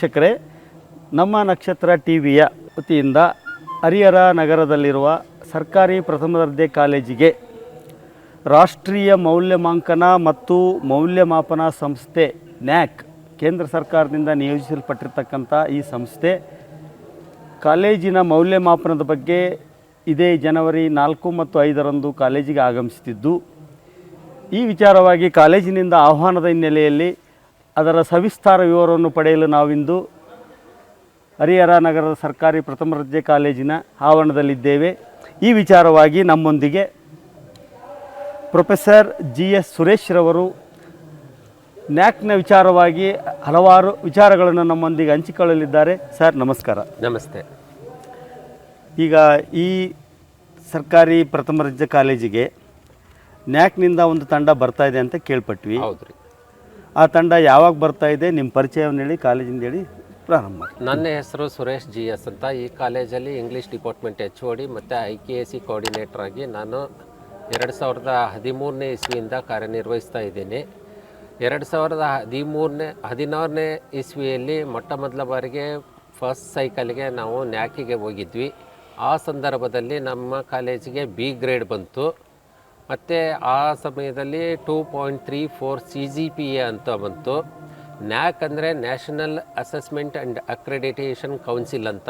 ವೀಕ್ಷಕರೇ, ನಮ್ಮ ನಕ್ಷತ್ರ ಟಿವಿಯ ವತಿಯಿಂದ ಹರಿಹರ ನಗರದಲ್ಲಿರುವ ಸರ್ಕಾರಿ ಪ್ರಥಮ ದರ್ಜೆ ಕಾಲೇಜಿಗೆ ರಾಷ್ಟ್ರೀಯ ಮೌಲ್ಯಮಾಂಕನ ಮತ್ತು ಮೌಲ್ಯಮಾಪನ ಸಂಸ್ಥೆ ನ್ಯಾಕ್ ಕೇಂದ್ರ ಸರ್ಕಾರದಿಂದ ನಿಯೋಜಿಸಲ್ಪಟ್ಟಿರ್ತಕ್ಕಂಥ ಈ ಸಂಸ್ಥೆ ಕಾಲೇಜಿನ ಮೌಲ್ಯಮಾಪನದ ಬಗ್ಗೆ ಇದೇ ಜನವರಿ 4 ಮತ್ತು 5ರಂದು ಕಾಲೇಜಿಗೆ ಆಗಮಿಸುತ್ತಿದ್ದು, ಈ ವಿಚಾರವಾಗಿ ಕಾಲೇಜಿನಿಂದ ಆಹ್ವಾನದ ಹಿನ್ನೆಲೆಯಲ್ಲಿ ಅದರ ಸವಿಸ್ತಾರ ವಿವರವನ್ನು ಪಡೆಯಲು ನಾವಿಂದು ಹರಿಹರ ನಗರದ ಸರ್ಕಾರಿ ಪ್ರಥಮ ದರ್ಜೆ ಕಾಲೇಜಿನ ಆವರಣದಲ್ಲಿದ್ದೇವೆ. ಈ ವಿಚಾರವಾಗಿ ನಮ್ಮೊಂದಿಗೆ ಪ್ರೊಫೆಸರ್ GS ಸುರೇಶ್ ರವರು ನ್ಯಾಕ್ನ ವಿಚಾರವಾಗಿ ಹಲವಾರು ವಿಚಾರಗಳನ್ನು ನಮ್ಮೊಂದಿಗೆ ಹಂಚಿಕೊಳ್ಳಲಿದ್ದಾರೆ. ಸರ್ ನಮಸ್ಕಾರ. ನಮಸ್ತೆ. ಈಗ ಈ ಸರ್ಕಾರಿ ಪ್ರಥಮ ದರ್ಜೆ ಕಾಲೇಜಿಗೆ ನ್ಯಾಕ್ನಿಂದ ಒಂದು ತಂಡ ಬರ್ತಾ ಇದೆ ಅಂತ ಕೇಳ್ಪಟ್ವಿ. ಹೌದ್ರಿ. ಆ ತಂಡ ಯಾವಾಗ ಬರ್ತಾ ಇದೆ, ನಿಮ್ಮ ಪರಿಚಯವನ್ನು ಹೇಳಿ, ಕಾಲೇಜಿಂದ ಹೇಳಿ ಪ್ರಾರಂಭ. ನನ್ನ ಹೆಸರು ಸುರೇಶ್ GS ಅಂತ. ಈ ಕಾಲೇಜಲ್ಲಿ ಇಂಗ್ಲೀಷ್ ಡಿಪಾರ್ಟ್ಮೆಂಟ್ HOD ಮತ್ತು IKAC ಕೋಆರ್ಡಿನೇಟರ್ ಆಗಿ ನಾನು 2013ನೇ ಇಸ್ವಿಯಿಂದ ಕಾರ್ಯನಿರ್ವಹಿಸ್ತಾ ಇದ್ದೀನಿ. 2016ನೇ ಇಸ್ವಿಯಲ್ಲಿ ಮೊಟ್ಟ ಮೊದಲ ಬಾರಿಗೆ ಫಸ್ಟ್ ಸೈಕಲ್ಗೆ ನಾವು ನ್ಯಾಕಿಗೆ ಹೋಗಿದ್ವಿ. ಆ ಸಂದರ್ಭದಲ್ಲಿ ನಮ್ಮ ಕಾಲೇಜಿಗೆ B ಗ್ರೇಡ್ ಬಂತು. ಮತ್ತು ಆ ಸಮಯದಲ್ಲಿ 2.34 CGPA ಅಂತ ಬಂತು. ನ್ಯಾಕ್ ಅಂದರೆ national assessment and accreditation council ಅಂತ.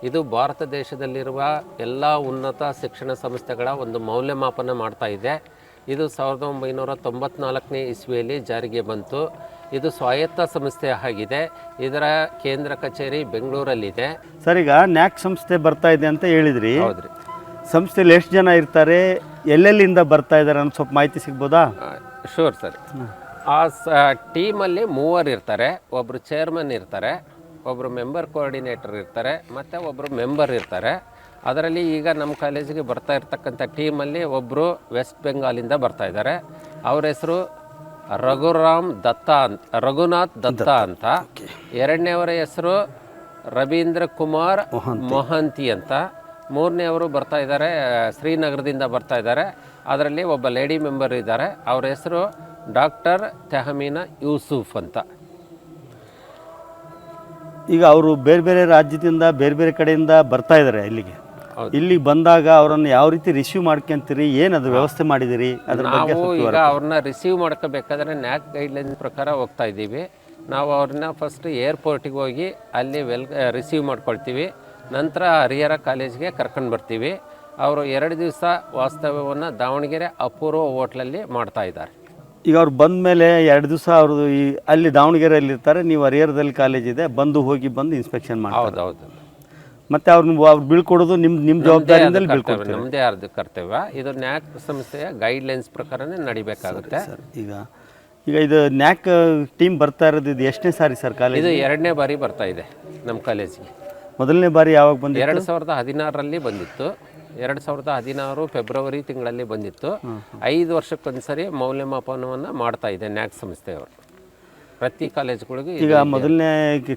ಇದು ಭಾರತ ದೇಶದಲ್ಲಿರುವ ಎಲ್ಲ ಉನ್ನತ ಶಿಕ್ಷಣ ಸಂಸ್ಥೆಗಳ ಒಂದು ಮೌಲ್ಯಮಾಪನ ಮಾಡ್ತಾ ಇದೆ. ಇದು 1994ನೇ ಇಸ್ವಿಯಲ್ಲಿ ಜಾರಿಗೆ ಬಂತು. ಇದು ಸ್ವಾಯತ್ತ ಸಂಸ್ಥೆ ಆಗಿದೆ. ಇದರ ಕೇಂದ್ರ ಕಚೇರಿ ಬೆಂಗಳೂರಲ್ಲಿದೆ. ಸರ್, ಈಗ ನ್ಯಾಕ್ ಸಂಸ್ಥೆ ಬರ್ತಾ ಇದೆ ಅಂತ ಹೇಳಿದ್ರಿ. ಹೌದ್ರಿ. ಸಂಸ್ಥೆಯಲ್ಲಿ ಎಷ್ಟು ಜನ ಇರ್ತಾರೆ, ಎಲ್ಲೆಲ್ಲಿಂದ ಬರ್ತಾ ಇದ್ದಾರೆ ಅನ್ನೋ ಸ್ವಲ್ಪ ಮಾಹಿತಿ ಸಿಗ್ಬೋದಾ? Sure sir. ಆ ಟೀಮಲ್ಲಿ 3 ಇರ್ತಾರೆ. ಒಬ್ಬರು ಚೇರ್ಮನ್ ಇರ್ತಾರೆ, ಒಬ್ಬರು ಮೆಂಬರ್ ಕೋಆರ್ಡಿನೇಟರ್ ಇರ್ತಾರೆ, ಮತ್ತು ಒಬ್ಬರು ಮೆಂಬರ್ ಇರ್ತಾರೆ. ಅದರಲ್ಲಿ ಈಗ ನಮ್ಮ ಕಾಲೇಜಿಗೆ ಬರ್ತಾ ಇರ್ತಕ್ಕಂಥ ಟೀಮಲ್ಲಿ ಒಬ್ಬರು ವೆಸ್ಟ್ ಬೆಂಗಾಲಿಂದ ಬರ್ತಾ ಇದ್ದಾರೆ. ಅವ್ರ ಹೆಸರು ರಘುನಾಥ್ ದತ್ತ ಅಂತ. ಎರಡನೇವರ ಹೆಸರು ರವೀಂದ್ರ ಕುಮಾರ್ ಮೊಹಂತಿ ಅಂತ. ಮೂರನೇವರು ಬರ್ತಾ ಇದ್ದಾರೆ, ಶ್ರೀನಗರದಿಂದ ಬರ್ತಾ ಇದ್ದಾರೆ. ಅದರಲ್ಲಿ ಒಬ್ಬ ಲೇಡಿ ಮೆಂಬರ್ ಇದ್ದಾರೆ. ಅವ್ರ ಹೆಸರು ಡಾಕ್ಟರ್ ತೆಹಮೀನಾ ಯೂಸುಫ್ ಅಂತ. ಈಗ ಅವರು ಬೇರೆ ಬೇರೆ ರಾಜ್ಯದಿಂದ ಬೇರೆ ಬೇರೆ ಕಡೆಯಿಂದ ಬರ್ತಾ ಇದ್ದಾರೆ ಇಲ್ಲಿಗೆ. ಇಲ್ಲಿಗೆ ಬಂದಾಗ ಅವರನ್ನು ಯಾವ ರೀತಿ ರಿಸೀವ್ ಮಾಡ್ಕೊಂತೀರಿ, ಏನದು ವ್ಯವಸ್ಥೆ ಮಾಡಿದಿರಿ ಅದ್ರ ಬಗ್ಗೆ? ನಾವು ಈಗ ಅವ್ರನ್ನ ರಿಸೀವ್ ಮಾಡ್ಕೋಬೇಕಾದ್ರೆ ನ್ಯಾಕ್ ಗೈಡ್ಲೈನ್ ಪ್ರಕಾರ ಹೋಗ್ತಾ ಇದ್ದೀವಿ. ನಾವು ಅವ್ರನ್ನ ಫಸ್ಟ್ ಏರ್ಪೋರ್ಟಿಗೆ ಹೋಗಿ ಅಲ್ಲಿ ರಿಸೀವ್ ಮಾಡ್ಕೊಳ್ತೀವಿ. ನಂತರ ಹರಿಹರ ಕಾಲೇಜ್ಗೆ ಕರ್ಕೊಂಡು ಬರ್ತೀವಿ. ಅವರು 2 ದಿವಸ ವಾಸ್ತವ್ಯವನ್ನು ದಾವಣಗೆರೆ ಅಪೂರ್ವ ಹೋಟ್ಲಲ್ಲಿ ಮಾಡ್ತಾ ಇದ್ದಾರೆ. ಈಗ ಅವ್ರು ಬಂದ ಮೇಲೆ 2 ದಿವಸ ಅವರು ಅಲ್ಲಿ ದಾವಣಗೆರೆಯಲ್ಲಿ ಇರ್ತಾರೆ, ನೀವು ಹರಿಹರದಲ್ಲಿ ಕಾಲೇಜ್ ಇದೆ, ಬಂದು ಇನ್ಸ್ಪೆಕ್ಷನ್ ಮಾಡಿ. ಹೌದೌದು. ಮತ್ತು ಅವ್ರು ಬೀಳ್ಕೊಡೋದು ನಿಮ್ಮ ಜವಾಬ್ದಾರಿಯಿಂದಲೇ ಬೀಳ್ಕೊಡ್ತೀವಿ. ನಮ್ಮದೇ ಆದ ಕರ್ತವ್ಯ. ಇದು ನ್ಯಾಕ್ ಸಂಸ್ಥೆಯ ಗೈಡ್ಲೈನ್ಸ್ ಪ್ರಕಾರನೇ ನಡಿಬೇಕಾಗುತ್ತೆ. ಈಗ ಇದು ನ್ಯಾಕ್ ಟೀಮ್ ಬರ್ತಾ ಇರೋದು ಇದು ಎಷ್ಟನೇ ಸಾರಿ ಸರ್ ಕಾಲೇಜ್? ಇದು 2ನೇ ಬಾರಿ ಬರ್ತಾ ಇದೆ ನಮ್ಮ ಕಾಲೇಜಿಗೆ. ಮೊದಲನೇ ಬಾರಿ ಯಾವಾಗ ಬಂದಿತ್ತು? 2016ರಲ್ಲಿ ಬಂದಿತ್ತು. 2016 ಫೆಬ್ರವರಿ ತಿಂಗಳಲ್ಲಿ ಬಂದಿತ್ತು. 5 ವರ್ಷಕ್ಕೊಂದ್ಸರಿ ಮೌಲ್ಯಮಾಪನವನ್ನು ಮಾಡ್ತಾ ಇದೆ ನ್ಯಾಕ್ ಸಂಸ್ಥೆಯವರು ಪ್ರತಿ ಕಾಲೇಜುಗಳಿಗೂ. ಈಗ ಮೊದಲನೇ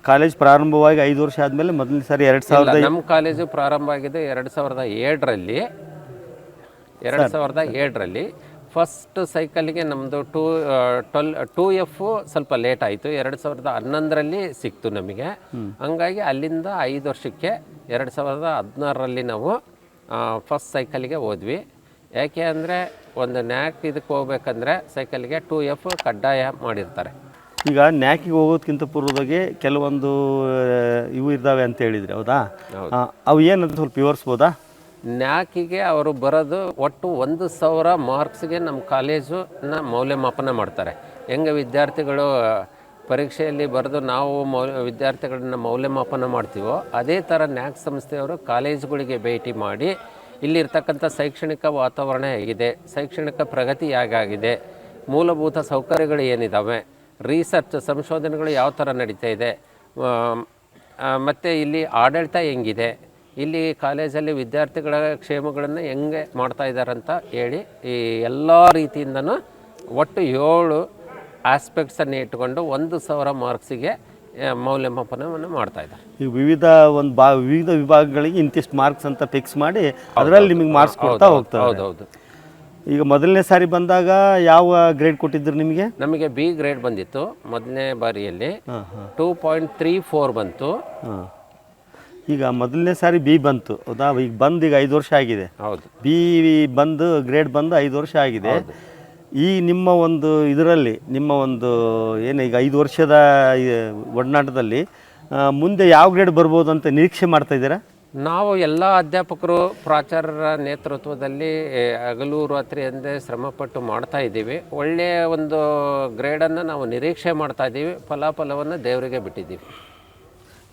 ಕಾಲೇಜ್ ಪ್ರಾರಂಭವಾಗಿ 5 ವರ್ಷ ಆದಮೇಲೆ ಮೊದಲನೇ ಸಾರಿ 2000 ನಮ್ಮ ಕಾಲೇಜು ಪ್ರಾರಂಭ ಆಗಿದೆ 2007ರಲ್ಲಿ. ಫಸ್ಟ್ ಸೈಕಲ್ಗೆ ನಮ್ಮದು 2F ಸ್ವಲ್ಪ ಲೇಟ್ ಆಯಿತು. 2011ರಲ್ಲಿ ಸಿಕ್ತು ನಮಗೆ. ಹಂಗಾಗಿ ಅಲ್ಲಿಂದ 5 ವರ್ಷಕ್ಕೆ 2016ರಲ್ಲಿ ನಾವು ಫಸ್ಟ್ ಸೈಕಲ್ಗೆ ಹೋದ್ವಿ. ಯಾಕೆ ಅಂದರೆ ಒಂದು ನ್ಯಾಕ್ ಇದಕ್ಕೆ ಹೋಗ್ಬೇಕಂದ್ರೆ ಸೈಕಲ್ಗೆ 2F ಕಡ್ಡಾಯ ಮಾಡಿರ್ತಾರೆ. ಈಗ ನ್ಯಾಕಿಗೆ ಹೋಗೋದಕ್ಕಿಂತ ಪೂರ್ವದಾಗೆ ಕೆಲವೊಂದು ಇವು ಇದ್ದಾವೆ ಅಂತ ಹೇಳಿದ್ರಿ, ಹೌದಾ? ಅವು ಏನಂತ ಸ್ವಲ್ಪ ವಿವರಿಸ್ಬೋದಾ? ನ್ಯಾಕಿಗೆ ಅವರು ಬರೋದು ಒಟ್ಟು 1000 ಮಾರ್ಕ್ಸ್ಗೆ ನಮ್ಮ ಕಾಲೇಜನ್ನ ಮೌಲ್ಯಮಾಪನ ಮಾಡ್ತಾರೆ. ಹೆಂಗೆ ವಿದ್ಯಾರ್ಥಿಗಳು ಪರೀಕ್ಷೆಯಲ್ಲಿ ಬರೆದು ನಾವು ವಿದ್ಯಾರ್ಥಿಗಳನ್ನ ಮೌಲ್ಯಮಾಪನ ಮಾಡ್ತೀವೋ ಅದೇ ಥರ ನ್ಯಾಕ್ ಸಂಸ್ಥೆಯವರು ಕಾಲೇಜುಗಳಿಗೆ ಭೇಟಿ ಮಾಡಿ ಇಲ್ಲಿರ್ತಕ್ಕಂಥ ಶೈಕ್ಷಣಿಕ ವಾತಾವರಣ ಹೇಗಿದೆ, ಶೈಕ್ಷಣಿಕ ಪ್ರಗತಿ ಹೇಗಾಗಿದೆ, ಮೂಲಭೂತ ಸೌಕರ್ಯಗಳು ಏನಿದ್ದಾವೆ, ರಿಸರ್ಚ್ ಸಂಶೋಧನೆಗಳು ಯಾವ ಥರ ನಡೀತಾ ಇದೆ, ಮತ್ತು ಇಲ್ಲಿ ಆಡಳಿತ ಹೆಂಗಿದೆ, ಇಲ್ಲಿ ಕಾಲೇಜಲ್ಲಿ ವಿದ್ಯಾರ್ಥಿಗಳ ಕ್ಷೇಮಗಳನ್ನು ಹೆಂಗೆ ಮಾಡ್ತಾ ಇದ್ದಾರೆ ಅಂತ ಹೇಳಿ ಈ ಎಲ್ಲ ರೀತಿಯಿಂದನೂ ಒಟ್ಟು 7 ಆಸ್ಪೆಕ್ಟ್ಸನ್ನು ಇಟ್ಕೊಂಡು 1000 ಮಾರ್ಕ್ಸಿಗೆ ಮೌಲ್ಯಮಾಪನವನ್ನು ಮಾಡ್ತಾ ಇದ್ದಾರೆ. ಈಗ ವಿವಿಧ ವಿಭಾಗಗಳಿಗೆ ಇಂತಿಷ್ಟು ಮಾರ್ಕ್ಸ್ ಅಂತ ಫಿಕ್ಸ್ ಮಾಡಿ ಅದರಲ್ಲಿ ನಿಮಗೆ ಮಾರ್ಕ್ಸ್ ಕೊಡ್ತಾ ಹೋಗ್ತಾರೆ. ಹೌದೌದು. ಈಗ ಮೊದಲನೇ ಸಾರಿ ಬಂದಾಗ ಯಾವ ಗ್ರೇಡ್ ಕೊಟ್ಟಿದ್ರು ನಿಮಗೆ? ನಮಗೆ ಬಿ ಗ್ರೇಡ್ ಬಂದಿತ್ತು ಮೊದಲನೇ ಬಾರಿಯಲ್ಲಿ. ಹಾಂ ಹಾಂ 2.34 ಬಂತು. ಹಾಂ. ಈಗ ಮೊದಲನೇ ಸಾರಿ ಬಿ ಬಂತು ಹೌದಾ? ಈಗ ಬಂದು ಈಗ 5 ವರ್ಷ ಆಗಿದೆ. ಹೌದು, ಬಿ ಬಂದು ಗ್ರೇಡ್ ಬಂದು 5 ವರ್ಷ ಆಗಿದೆ. ಈ ನಿಮ್ಮ ಒಂದು ಇದರಲ್ಲಿ ನಿಮ್ಮ ಒಂದು ಏನು ಈಗ 5 ವರ್ಷದ ಒಡನಾಟದಲ್ಲಿ ಮುಂದೆ ಯಾವ ಗ್ರೇಡ್ ಬರ್ಬೋದು ಅಂತ ನಿರೀಕ್ಷೆ ಮಾಡ್ತಾ ಇದ್ದೀರಾ? ನಾವು ಎಲ್ಲ ಅಧ್ಯಾಪಕರು ಪ್ರಾಚಾರ್ಯರ ನೇತೃತ್ವದಲ್ಲಿ ಹಗಲು ರಾತ್ರಿ ಎಂದೇ ಶ್ರಮಪಟ್ಟು ಮಾಡ್ತಾ ಇದ್ದೀವಿ. ಒಳ್ಳೆಯ ಒಂದು ಗ್ರೇಡನ್ನು ನಾವು ನಿರೀಕ್ಷೆ ಮಾಡ್ತಾ ಇದ್ದೀವಿ. ಫಲಾಫಲವನ್ನು ದೇವರಿಗೆ ಬಿಟ್ಟಿದ್ದೀವಿ.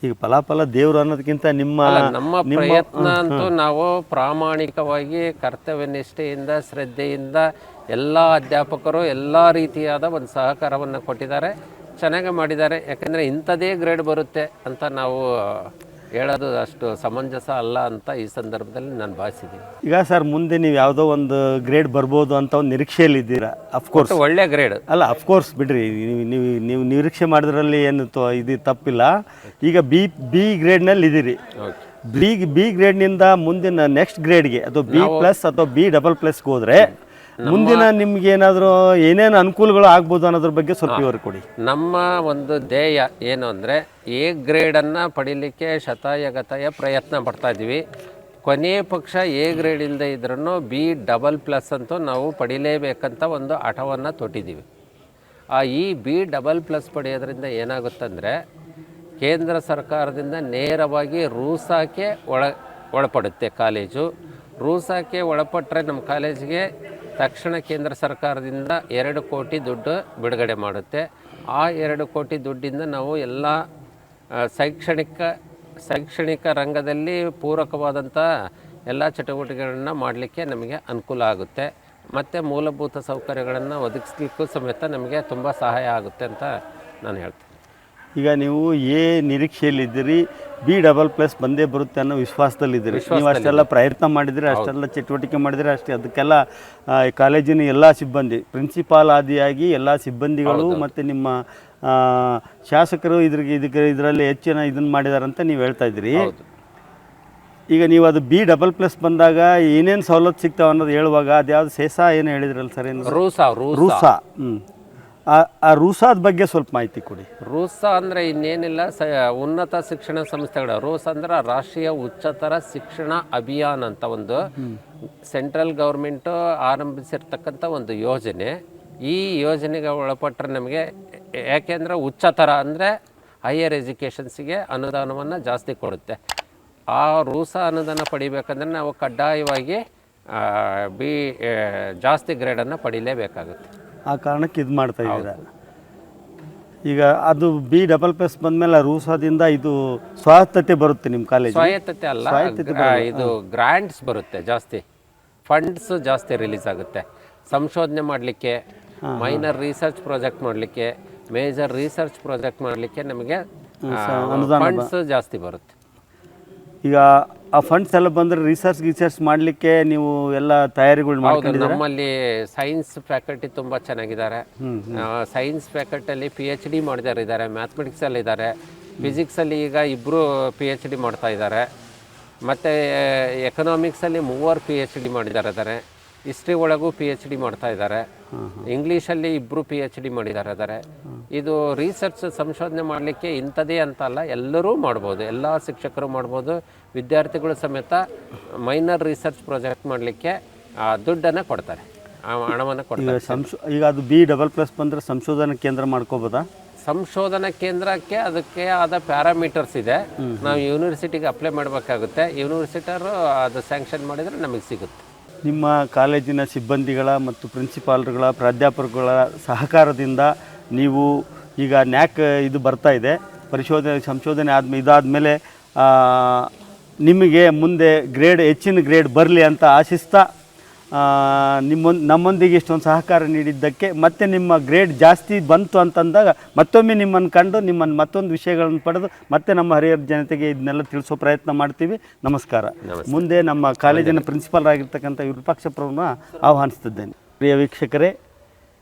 ಈಗ ಫಲಾಫಲ ದೇವರು ಅನ್ನೋದಕ್ಕಿಂತ ನಮ್ಮ ಪ್ರಯತ್ನ ಅಂತೂ ನಾವು ಪ್ರಾಮಾಣಿಕವಾಗಿ ಕರ್ತವ್ಯ ನಿಷ್ಠೆಯಿಂದ ಶ್ರದ್ಧೆಯಿಂದ ಎಲ್ಲ ಅಧ್ಯಾಪಕರು ಎಲ್ಲ ರೀತಿಯಾದ ಒಂದು ಸಹಕಾರವನ್ನು ಕೊಟ್ಟಿದ್ದಾರೆ, ಚೆನ್ನಾಗಿ ಮಾಡಿದ್ದಾರೆ. ಯಾಕಂದರೆ ಇಂಥದೇ ಗ್ರೇಡ್ ಬರುತ್ತೆ ಅಂತ ನಾವು ಹೇಳೋದು ಅಷ್ಟು ಸಮಂಜಸ ಅಲ್ಲ ಅಂತ ಈ ಸಂದರ್ಭದಲ್ಲಿ ನಾನು ಭಾವಿಸಿದ್ದೀನಿ. ಈಗ ಸರ್ ಮುಂದೆ ನೀವು ಯಾವುದೋ ಒಂದು ಗ್ರೇಡ್ ಬರ್ಬೋದು ಅಂತ ಒಂದು ನಿರೀಕ್ಷೆಯಲ್ಲಿ ಇದ್ದೀರಾ? ಅಫ್ಕೋರ್ಸ್ ಒಳ್ಳೆ ಗ್ರೇಡ್ ಅಲ್ಲ, ಅಫ್ಕೋರ್ಸ್ ಬಿಡ್ರಿ, ನೀವು ನಿರೀಕ್ಷೆ ಮಾಡೋದ್ರಲ್ಲಿ ಏನು ಇದು ತಪ್ಪಿಲ್ಲ. ಈಗ ಬಿ ಗ್ರೇಡ್ನಲ್ಲಿ ಇದ್ದೀರಿ. ಬಿ ಗ್ರೇಡ್ನಿಂದ ಮುಂದಿನ ನೆಕ್ಸ್ಟ್ ಗ್ರೇಡ್ಗೆ ಅಥವಾ B+ ಅಥವಾ B++ಗೆ ಹೋದರೆ ಮುಂದಿನ ನಿಮ್ಗೆ ಏನಾದರೂ ಏನೇನು ಅನುಕೂಲಗಳು ಆಗ್ಬೋದು ಅನ್ನೋದ್ರ ಬಗ್ಗೆ ಸ್ವಲ್ಪ ವಿವರ ಕೊಡಿ. ನಮ್ಮ ಒಂದು ಧ್ಯೇಯ ಏನು ಅಂದರೆ ಎ ಗ್ರೇಡನ್ನು ಪಡೀಲಿಕ್ಕೆ ಶತಾಯಗತಾಯ ಪ್ರಯತ್ನ ಪಡ್ತಾ ಇದ್ದೀವಿ. ಕೊನೆಯ ಪಕ್ಷ ಎ ಗ್ರೇಡ್ ಇಲ್ಲದೆ ಇದ್ರೂ B++ ಅಂತೂ ನಾವು ಪಡೀಲೇಬೇಕಂತ ಒಂದು ಹಠವನ್ನು ತೊಟ್ಟಿದ್ದೀವಿ. ಈ B++ ಪಡೆಯೋದ್ರಿಂದ ಏನಾಗುತ್ತಂದರೆ ಕೇಂದ್ರ ಸರ್ಕಾರದಿಂದ ನೇರವಾಗಿ ರೂಸಾಕ್ಕೆ ಒಳಪಡುತ್ತೆ ಕಾಲೇಜು. ರೂಸಾಕ್ಕೆ ಒಳಪಟ್ಟರೆ ನಮ್ಮ ಕಾಲೇಜಿಗೆ ತಕ್ಷಣ ಕೇಂದ್ರ ಸರ್ಕಾರದಿಂದ 2 ಕೋಟಿ ದುಡ್ಡು ಬಿಡುಗಡೆ ಮಾಡುತ್ತೆ. ಆ 2 ಕೋಟಿ ದುಡ್ಡಿಂದ ನಾವು ಎಲ್ಲ ಶೈಕ್ಷಣಿಕ ರಂಗದಲ್ಲಿ ಪೂರಕವಾದಂಥ ಎಲ್ಲ ಚಟುವಟಿಕೆಗಳನ್ನು ಮಾಡಲಿಕ್ಕೆ ನಮಗೆ ಅನುಕೂಲ ಆಗುತ್ತೆ. ಮತ್ತು ಮೂಲಭೂತ ಸೌಕರ್ಯಗಳನ್ನು ಒದಗಿಸ್ಲಿಕ್ಕೂ ಸಮೇತ ನಮಗೆ ತುಂಬ ಸಹಾಯ ಆಗುತ್ತೆ ಅಂತ ನಾನು ಹೇಳ್ತೀನಿ. ಈಗ ನೀವು ನಿರೀಕ್ಷೆಯಲ್ಲಿದ್ದೀರಿ, B++ ಬಂದೇ ಬರುತ್ತೆ ಅನ್ನೋ ವಿಶ್ವಾಸದಲ್ಲಿದ್ದೀರಿ. ನೀವು ಅಷ್ಟೆಲ್ಲ ಪ್ರಯತ್ನ ಮಾಡಿದರೆ, ಅಷ್ಟೆಲ್ಲ ಚಟುವಟಿಕೆ ಮಾಡಿದರೆ, ಅದಕ್ಕೆಲ್ಲ ಕಾಲೇಜಿನ ಎಲ್ಲ ಸಿಬ್ಬಂದಿ, ಪ್ರಿನ್ಸಿಪಾಲ್ ಆದಿಯಾಗಿ ಎಲ್ಲ ಸಿಬ್ಬಂದಿಗಳು ಮತ್ತು ನಿಮ್ಮ ಶಾಸಕರು ಇದರಲ್ಲಿ ಹೆಚ್ಚಿನ ಇದನ್ನು ಮಾಡಿದ್ದಾರೆ ಅಂತ ನೀವು ಹೇಳ್ತಾ ಇದ್ದೀರಿ. ಈಗ ನೀವು ಅದು B++ ಬಂದಾಗ ಏನೇನು ಸವಲತ್ತು ಸಿಗ್ತಾವೆ ಅನ್ನೋದು ಹೇಳುವಾಗ ಅದು ಯಾವುದು ಸೇಸಾ ಏನು ಹೇಳಿದ್ರಲ್ಲ ಸರ್? ಏನು ರೂಸಾ? ಆ ರೂಸಾದ ಬಗ್ಗೆ ಸ್ವಲ್ಪ ಮಾಹಿತಿ ಕೊಡಿ. ರೂಸಾ ಅಂದರೆ ಇನ್ನೇನಿಲ್ಲ, ಉನ್ನತ ಶಿಕ್ಷಣ ಸಂಸ್ಥೆಗಳು. ರೂಸ್ ಅಂದ್ರೆ ರಾಷ್ಟ್ರೀಯ ಉಚ್ಚತರ ಶಿಕ್ಷಣ ಅಭಿಯಾನ ಅಂತ ಒಂದು ಸೆಂಟ್ರಲ್ ಗೌರ್ಮೆಂಟು ಆರಂಭಿಸಿರ್ತಕ್ಕಂಥ ಒಂದು ಯೋಜನೆ. ಈ ಯೋಜನೆಗೆ ಒಳಪಟ್ಟರೆ ನಮಗೆ, ಯಾಕೆಂದರೆ ಉಚ್ಚತರ ಅಂದರೆ ಹೈಯರ್ ಎಜುಕೇಷನ್ಸಿಗೆ ಅನುದಾನವನ್ನು ಜಾಸ್ತಿ ಕೊಡುತ್ತೆ. ಆ ರೂಸಾ ಅನುದಾನ ಪಡಿಬೇಕಂದ್ರೆ ನಾವು ಕಡ್ಡಾಯವಾಗಿ ಜಾಸ್ತಿ ಗ್ರೇಡನ್ನು ಪಡೀಲೇಬೇಕಾಗುತ್ತೆ. ಆ ಕಾರಣಕ್ಕೆ ಇದು ಮಾಡ್ತಾ ಇದ್ದೀರಾ. ಈಗ ಅದು B++ ಬಂದಮೇಲೆ ರೂಸಾದಿಂದ ಇದು ಸ್ವಾಯತ್ತತೆ ಬರುತ್ತೆ ನಿಮ್ಮ ಕಾಲೇಜ್? ಸ್ವಾಯತ್ತತೆ ಅಲ್ಲ, ಇದು ಗ್ರಾಂಟ್ಸ್ ಬರುತ್ತೆ, ಜಾಸ್ತಿ ಫಂಡ್ಸ್ ಜಾಸ್ತಿ ರಿಲೀಸ್ ಆಗುತ್ತೆ. ಸಂಶೋಧನೆ ಮಾಡಲಿಕ್ಕೆ, ಮೈನರ್ ರಿಸರ್ಚ್ ಪ್ರಾಜೆಕ್ಟ್ ಮಾಡಲಿಕ್ಕೆ, ಮೇಜರ್ ರಿಸರ್ಚ್ ಪ್ರಾಜೆಕ್ಟ್ ಮಾಡಲಿಕ್ಕೆ ನಮಗೆ ಫಂಡ್ಸ್ ಜಾಸ್ತಿ ಬರುತ್ತೆ. ಈಗ ಆ ಫಂಡ್ಸ್ ಎಲ್ಲ ಬಂದರೆ ರಿಸರ್ಚ್ ಮಾಡಲಿಕ್ಕೆ ನೀವು ಎಲ್ಲ ತಯಾರಿಗಳು ಮಾಡ್ಕೊಂಡಿದ್ದೀರಾ? ನಮ್ಮಲ್ಲಿ ಸೈನ್ಸ್ ಫ್ಯಾಕಲ್ಟಿ ತುಂಬ ಚೆನ್ನಾಗಿದ್ದಾರೆ. ಸೈನ್ಸ್ ಫ್ಯಾಕಲ್ಟಿಯಲ್ಲಿ PhD ಮಾಡಿದಾರಿದ್ದಾರೆ, ಮ್ಯಾಥಮೆಟಿಕ್ಸಲ್ಲಿ ಇದ್ದಾರೆ, ಫಿಸಿಕ್ಸಲ್ಲಿ ಈಗ 2 PhD ಮಾಡ್ತಾ ಇದ್ದಾರೆ, ಮತ್ತು ಎಕನಾಮಿಕ್ಸಲ್ಲಿ 3 PhD ಮಾಡಿದ್ದಾರೆ, ಹಿಸ್ಟ್ರಿ ಒಳಗೂ PhD ಮಾಡ್ತಾ ಇದ್ದಾರೆ, ಇಂಗ್ಲೀಷಲ್ಲಿ 2 PhD ಮಾಡಿದ್ದಾರೆ. ಇದು ರಿಸರ್ಚ್ ಸಂಶೋಧನೆ ಮಾಡಲಿಕ್ಕೆ ಇಂಥದ್ದೇ ಅಂತ ಅಲ್ಲ, ಎಲ್ಲರೂ ಮಾಡ್ಬೋದು, ಎಲ್ಲ ಶಿಕ್ಷಕರು ಮಾಡ್ಬೋದು, ವಿದ್ಯಾರ್ಥಿಗಳು ಸಮೇತ ಮೈನರ್ ರಿಸರ್ಚ್ ಪ್ರಾಜೆಕ್ಟ್ ಮಾಡಲಿಕ್ಕೆ ದುಡ್ಡನ್ನು ಕೊಡ್ತಾರೆ, ಹಣವನ್ನು ಕೊಡ್ತಾರೆ. ಈಗ ಅದು B++ ಬಂದರೆ ಸಂಶೋಧನಾ ಕೇಂದ್ರ ಮಾಡ್ಕೋಬೋದಾ? ಸಂಶೋಧನಾ ಕೇಂದ್ರಕ್ಕೆ ಅದಕ್ಕೆ ಆದ ಪ್ಯಾರಾಮೀಟರ್ಸ್ ಇದೆ. ನಾವು ಯೂನಿವರ್ಸಿಟಿಗೆ ಅಪ್ಲೈ ಮಾಡಬೇಕಾಗುತ್ತೆ. ಯೂನಿವರ್ಸಿಟರು ಅದು ಸ್ಯಾಂಕ್ಷನ್ ಮಾಡಿದರೆ ನಮಗೆ ಸಿಗುತ್ತೆ. ನಿಮ್ಮ ಕಾಲೇಜಿನ ಸಿಬ್ಬಂದಿಗಳ ಮತ್ತು ಪ್ರಿನ್ಸಿಪಾಲ್ಗಳ ಪ್ರಾಧ್ಯಾಪಕರುಗಳ ಸಹಕಾರದಿಂದ ನೀವು ಈಗ ನ್ಯಾಕ್ ಇದು ಬರ್ತಾ ಇದೆ, ಸಂಶೋಧನೆ ಇದಾದಮೇಲೆ ನಿಮಗೆ ಮುಂದೆ ಹೆಚ್ಚಿನ ಗ್ರೇಡ್ ಬರಲಿ ಅಂತ ಆಶಿಸ್ತಾ ನಮ್ಮೊಂದಿಗೆ ಇಷ್ಟೊಂದು ಸಹಕಾರ ನೀಡಿದ್ದಕ್ಕೆ, ಮತ್ತು ನಿಮ್ಮ ಗ್ರೇಡ್ ಜಾಸ್ತಿ ಬಂತು ಅಂತಂದಾಗ ಮತ್ತೊಮ್ಮೆ ನಿಮ್ಮನ್ನು ಕಂಡು ಮತ್ತೊಂದು ವಿಷಯಗಳನ್ನು ಪಡೆದು ಮತ್ತೆ ನಮ್ಮ ಹರಿಹರ ಜನತೆಗೆ ಇದನ್ನೆಲ್ಲ ತಿಳಿಸೋ ಪ್ರಯತ್ನ ಮಾಡ್ತೀವಿ. ನಮಸ್ಕಾರ. ಮುಂದೆ ನಮ್ಮ ಕಾಲೇಜಿನ ಪ್ರಿನ್ಸಿಪಾಲ್ ಆಗಿರ್ತಕ್ಕಂಥ ವಿರೂಪಾಕ್ಷಪ್ರವ್ರನ್ನ ಆಹ್ವಾನಿಸ್ತಿದ್ದೇನೆ. ಪ್ರಿಯ ವೀಕ್ಷಕರೇ,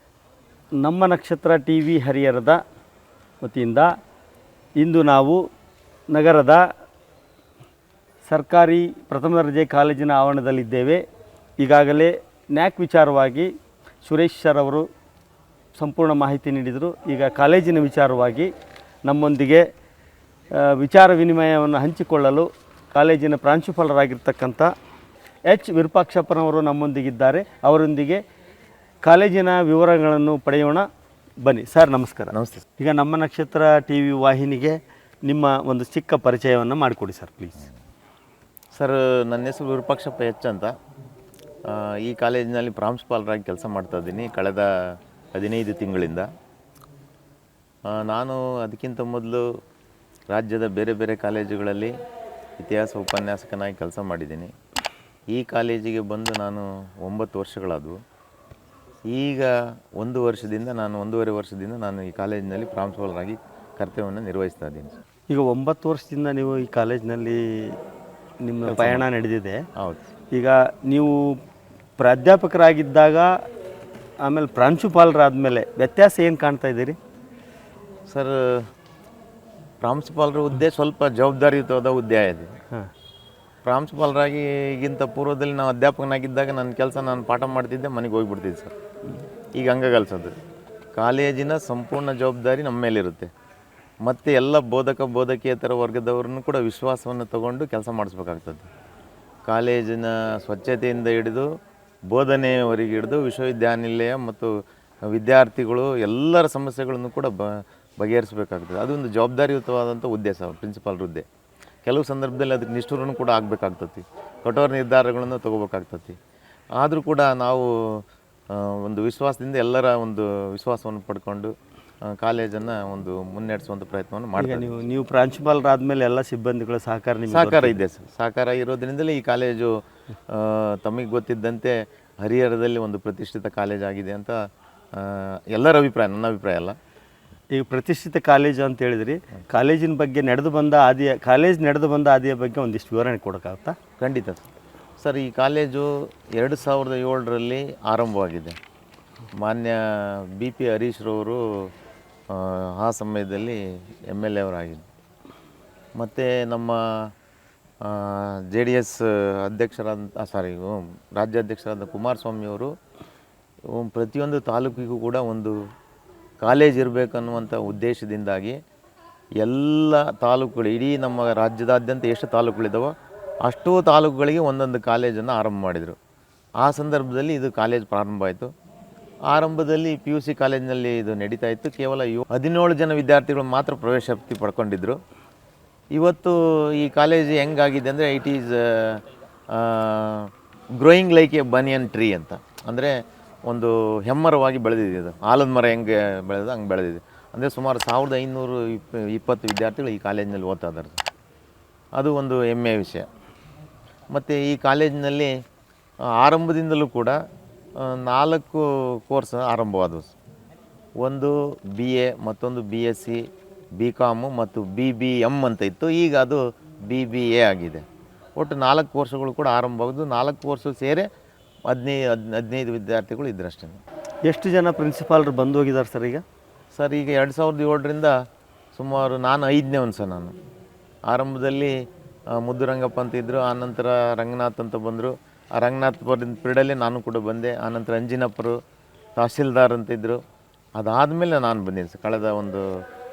ನಮ್ಮ ನಕ್ಷತ್ರ TV ಹರಿಹರದ ವತಿಯಿಂದ ಇಂದು ನಾವು ನಗರದ ಸರ್ಕಾರಿ ಪ್ರಥಮ ದರ್ಜೆ ಕಾಲೇಜಿನ ಆವರಣದಲ್ಲಿದ್ದೇವೆ. ಈಗಾಗಲೇ ನ್ಯಾಕ್ ವಿಚಾರವಾಗಿ ಸುರೇಶ್ ಸರ್ ಅವರು ಸಂಪೂರ್ಣ ಮಾಹಿತಿ ನೀಡಿದರು. ಈಗ ಕಾಲೇಜಿನ ವಿಚಾರವಾಗಿ ನಮ್ಮೊಂದಿಗೆ ವಿಚಾರ ವಿನಿಮಯವನ್ನು ಹಂಚಿಕೊಳ್ಳಲು ಕಾಲೇಜಿನ ಪ್ರಾಂಶುಪಾಲರಾಗಿರ್ತಕ್ಕಂಥ ಎಚ್ ವಿರೂಪಾಕ್ಷಪ್ಪನವರು ನಮ್ಮೊಂದಿಗಿದ್ದಾರೆ. ಅವರೊಂದಿಗೆ ಕಾಲೇಜಿನ ವಿವರಗಳನ್ನು ಪಡೆಯೋಣ. ಬನ್ನಿ ಸರ್, ನಮಸ್ಕಾರ. ನಮಸ್ತೆ. ಈಗ ನಮ್ಮ ನಕ್ಷತ್ರ ಟಿ ವಿ ವಾಹಿನಿಗೆ ನಿಮ್ಮ ಒಂದು ಚಿಕ್ಕ ಪರಿಚಯವನ್ನು ಮಾಡಿಕೊಡಿ ಸರ್, ಪ್ಲೀಸ್. ಸರ್, ನನ್ನ ಹೆಸರು ವಿರೂಪಾಕ್ಷಪ್ಪ ಎಚ್ ಅಂತ. ಈ ಕಾಲೇಜಿನಲ್ಲಿ ಪ್ರಾಂಶುಪಾಲರಾಗಿ ಕೆಲಸ ಮಾಡ್ತಾ ಇದ್ದೀನಿ ಕಳೆದ 15 ತಿಂಗಳಿಂದ. ನಾನು ಅದಕ್ಕಿಂತ ಮೊದಲು ರಾಜ್ಯದ ಬೇರೆ ಬೇರೆ ಕಾಲೇಜುಗಳಲ್ಲಿ ಇತಿಹಾಸ ಉಪನ್ಯಾಸಕನಾಗಿ ಕೆಲಸ ಮಾಡಿದ್ದೀನಿ. ಈ ಕಾಲೇಜಿಗೆ ಬಂದು ನಾನು 9 ವರ್ಷಗಳಾದವು. ಈಗ 1 ವರ್ಷದಿಂದ ಒಂದೂವರೆ ವರ್ಷದಿಂದ ನಾನು ಈ ಕಾಲೇಜಿನಲ್ಲಿ ಪ್ರಾಂಶುಪಾಲರಾಗಿ ಕರ್ತವ್ಯವನ್ನು ನಿರ್ವಹಿಸ್ತಾ ಇದ್ದೀನಿ. ಈಗ 9 ವರ್ಷದಿಂದ ನೀವು ಈ ಕಾಲೇಜಿನಲ್ಲಿ ನಿಮ್ಮ ಪಯಣ ನಡೆದಿದೆ. ಹೌದು. ಈಗ ನೀವು ಪ್ರಾಧ್ಯಾಪಕರಾಗಿದ್ದಾಗ ಆಮೇಲೆ ಪ್ರಾಂಶುಪಾಲರಾದಮೇಲೆ ವ್ಯತ್ಯಾಸ ಏನು ಕಾಣ್ತಾ ಇದ್ದೀರಿ? ಸರ್, ಪ್ರಾಂಶುಪಾಲರ ಹುದ್ದೆ ಸ್ವಲ್ಪ ಜವಾಬ್ದಾರಿಯುತವಾದ ಹುದ್ದೆ ಇದೆ. ಪ್ರಾಂಶುಪಾಲರಾಗಿ ಈಗಿಂತ ಪೂರ್ವದಲ್ಲಿ ನಾವು ಅಧ್ಯಾಪಕನಾಗಿದ್ದಾಗ ನನ್ನ ಕೆಲಸ ನಾನು ಪಾಠ ಮಾಡ್ತಿದ್ದೆ, ಮನೆಗೆ ಹೋಗಿಬಿಡ್ತಿದ್ದೆ ಸರ್. ಈಗ ಹಂಗಾಗಲ್ಲ ಸರ್. ಕಾಲೇಜಿನ ಸಂಪೂರ್ಣ ಜವಾಬ್ದಾರಿ ನಮ್ಮ ಮೇಲಿರುತ್ತೆ. ಮತ್ತು ಎಲ್ಲ ಬೋಧಕೇತರ ವರ್ಗದವ್ರನ್ನು ಕೂಡ ವಿಶ್ವಾಸವನ್ನು ತಗೊಂಡು ಕೆಲಸ ಮಾಡಿಸ್ಬೇಕಾಗ್ತದೆ. ಕಾಲೇಜಿನ ಸ್ವಚ್ಛತೆಯಿಂದ ಹಿಡಿದು ಬೋಧನೆಯವರೆಗೆ ಹಿಡಿದು ವಿಶ್ವವಿದ್ಯಾನಿಲಯ ಮತ್ತು ವಿದ್ಯಾರ್ಥಿಗಳು ಎಲ್ಲರ ಸಮಸ್ಯೆಗಳನ್ನು ಕೂಡ ಬಗೆಹರಿಸಬೇಕಾಗ್ತದೆ. ಅದೊಂದು ಜವಾಬ್ದಾರಿಯುತವಾದಂಥ ಹುದ್ದೆ ಸರ್, ಪ್ರಿನ್ಸಿಪಾಲ್ ಹುದ್ದೆ. ಕೆಲವು ಸಂದರ್ಭದಲ್ಲಿ ಅದಕ್ಕೆ ನಿಷ್ಠುರನೂ ಕೂಡ ಆಗಬೇಕಾಗ್ತತಿ, ಕಠೋರ ನಿರ್ಧಾರಗಳನ್ನು ತಗೋಬೇಕಾಗ್ತತಿ. ಆದರೂ ಕೂಡ ನಾವು ಒಂದು ವಿಶ್ವಾಸದಿಂದ ಎಲ್ಲರ ಒಂದು ವಿಶ್ವಾಸವನ್ನು ಪಡ್ಕೊಂಡು ಕಾಲೇಜನ್ನು ಒಂದು ಮುನ್ನಡೆಸುವಂಥ ಪ್ರಯತ್ನವನ್ನು ಮಾಡ್ತೀವಿ. ನೀವು ಪ್ರಾಂಶುಪಾಲರಾದಮೇಲೆ ಎಲ್ಲ ಸಿಬ್ಬಂದಿಗಳ ಸಹಕಾರ ಇದೆ ಸರ್. ಸಹಕಾರ ಇರೋದ್ರಿಂದಲೇ ಈ ಕಾಲೇಜು ತಮಗೆ ಗೊತ್ತಿದ್ದಂತೆ ಹರಿಹರದಲ್ಲಿ ಒಂದು ಪ್ರತಿಷ್ಠಿತ ಕಾಲೇಜ್ ಆಗಿದೆ ಅಂತ ಎಲ್ಲರ ಅಭಿಪ್ರಾಯ, ನನ್ನ ಅಭಿಪ್ರಾಯ ಅಲ್ಲ. ಈಗ ಪ್ರತಿಷ್ಠಿತ ಕಾಲೇಜು ಅಂತ ಹೇಳಿದ್ರಿ, ಕಾಲೇಜಿನ ಬಗ್ಗೆ ನಡೆದು ಬಂದ ಹಾದಿಯ ಬಗ್ಗೆ ಒಂದಿಷ್ಟು ವಿವರಣೆ ಕೊಡೋಕ್ಕಾಗುತ್ತಾ? ಖಂಡಿತ ಸರ್. ಈ ಕಾಲೇಜು 2007ರಲ್ಲಿ ಆರಂಭವಾಗಿದೆ. ಮಾನ್ಯ BP ಹರೀಶ್ರವರು ಆ ಸಮಯದಲ್ಲಿ MLA ಅವರಾಗಿದ್ದರು. ಮತ್ತು ನಮ್ಮ JDS ರಾಜ್ಯಾಧ್ಯಕ್ಷರಾದ ಕುಮಾರಸ್ವಾಮಿಯವರು ಪ್ರತಿಯೊಂದು ತಾಲೂಕಿಗೂ ಕೂಡ ಒಂದು ಕಾಲೇಜ್ ಇರಬೇಕನ್ನುವಂಥ ಉದ್ದೇಶದಿಂದಾಗಿ ಎಲ್ಲ ತಾಲೂಕುಗಳು, ಇಡೀ ನಮ್ಮ ರಾಜ್ಯದಾದ್ಯಂತ ಎಷ್ಟು ತಾಲೂಕುಗಳಿದ್ದಾವೋ ಅಷ್ಟೂ ತಾಲೂಕುಗಳಿಗೆ ಒಂದೊಂದು ಕಾಲೇಜನ್ನು ಆರಂಭ ಮಾಡಿದರು. ಆ ಸಂದರ್ಭದಲ್ಲಿ ಇದು ಕಾಲೇಜ್ ಪ್ರಾರಂಭ ಆಯಿತು. ಆರಂಭದಲ್ಲಿ PUC ಕಾಲೇಜಿನಲ್ಲಿ ಇದು ನಡೀತಾ ಇತ್ತು. ಕೇವಲ 17 ಜನ ವಿದ್ಯಾರ್ಥಿಗಳು ಮಾತ್ರ ಪ್ರವೇಶಾತಿ ಪಡ್ಕೊಂಡಿದ್ದರು. ಇವತ್ತು ಈ ಕಾಲೇಜ್ ಹೆಂಗಾಗಿದೆ ಅಂದರೆ it is growing like A banian tree ಅಂತ. ಅಂದರೆ ಒಂದು ಹೆಮ್ಮರವಾಗಿ ಬೆಳೆದಿದೆ. ಇದು ಆಲದ ಮರ ಹೆಂಗೆ ಬೆಳೆದ ಹಂಗೆ ಬೆಳೆದಿದೆ. ಅಂದರೆ ಸುಮಾರು 1520 ವಿದ್ಯಾರ್ಥಿಗಳು ಈ ಕಾಲೇಜಿನಲ್ಲಿ ಓದ್ತಾ ಇದ್ದಾರೆ. ಅದು ಒಂದು ಹೆಮ್ಮೆಯ ವಿಷಯ. ಮತ್ತು ಈ ಕಾಲೇಜಿನಲ್ಲಿ ಆರಂಭದಿಂದಲೂ ಕೂಡ 4 ಕೋರ್ಸ್ ಆರಂಭವಾದವು. ಒಂದು BA, ಮತ್ತೊಂದು BSc, BCom ಮತ್ತು BBM ಅಂತ ಇತ್ತು. ಈಗ ಅದು BBA ಆಗಿದೆ. ಒಟ್ಟು 4 ಕೋರ್ಸ್ಗಳು ಕೂಡ ಆರಂಭವಾಗೋದು. 4 ಕೋರ್ಸು ಸೇರಿ 15 ವಿದ್ಯಾರ್ಥಿಗಳು ಇದ್ದರಷ್ಟೇ. ಎಷ್ಟು ಜನ ಪ್ರಿನ್ಸಿಪಾಲ್ರು ಬಂದು ಹೋಗಿದ್ದಾರೆ ಸರ್ ಈಗ? ಸರ್, ಈಗ 2007ರಿಂದ ಸುಮಾರು ನಾನು 5ನೇವನು ಸರ್. ನಾನು ಆರಂಭದಲ್ಲಿ ಮುದ್ದುರಂಗಪ್ಪ ಅಂತ ಇದ್ದರು, ಆನಂತರ ರಂಗನಾಥ್ ಅಂತ ಬಂದರು. ಆ ರಂಗನಾಥ್ ಪಿರಿಯಡಲ್ಲಿ ನಾನು ಕೂಡ ಬಂದೆ. ಆನಂತರ ಅಂಜಿನಪ್ಪರು ತಹಸೀಲ್ದಾರ್ ಅಂತ ಇದ್ದರು. ಅದಾದಮೇಲೆ ನಾನು ಬಂದೀನಿ ಸರ್. ಕಳೆದ ಒಂದು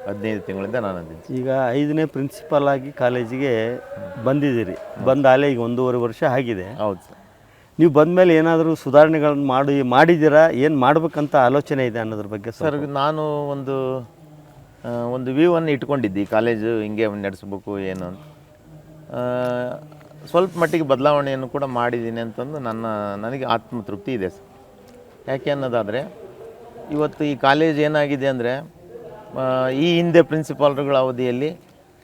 15 ತಿಂಗಳಿಂದ ನಾನು ಬಂದಿದ್ದೀನಿ. ಈಗ 5ನೇ ಪ್ರಿನ್ಸಿಪಾಲ್ ಆಗಿ ಕಾಲೇಜಿಗೆ ಬಂದಿದ್ದೀರಿ. ಬಂದಾಲೆ ಈಗ 1.5 ವರ್ಷ ಆಗಿದೆ. ಹೌದು ಸರ್. ನೀವು ಬಂದಮೇಲೆ ಏನಾದರೂ ಸುಧಾರಣೆಗಳನ್ನು ಮಾಡಿದ್ದೀರಾ? ಏನು ಮಾಡಬೇಕಂತ ಆಲೋಚನೆ ಇದೆ ಅನ್ನೋದ್ರ ಬಗ್ಗೆ ಸರ್? ನಾನು ಒಂದು ವ್ಯೂವನ್ನು ಇಟ್ಕೊಂಡಿದ್ದೆ, ಈ ಕಾಲೇಜು ಹಿಂಗೆ ನಡೆಸ್ಬೇಕು ಏನು ಅಂತ. ಸ್ವಲ್ಪ ಮಟ್ಟಿಗೆ ಬದಲಾವಣೆಯನ್ನು ಕೂಡ ಮಾಡಿದ್ದೀನಿ ಅಂತಂದು ನನಗೆ ಆತ್ಮತೃಪ್ತಿ ಇದೆ ಸರ್. ಯಾಕೆ ಅನ್ನೋದಾದರೆ, ಇವತ್ತು ಈ ಕಾಲೇಜ್ ಏನಾಗಿದೆ ಅಂದರೆ, ಈ ಹಿಂದೆ ಪ್ರಿನ್ಸಿಪಾಲ್ಗಳ ಅವಧಿಯಲ್ಲಿ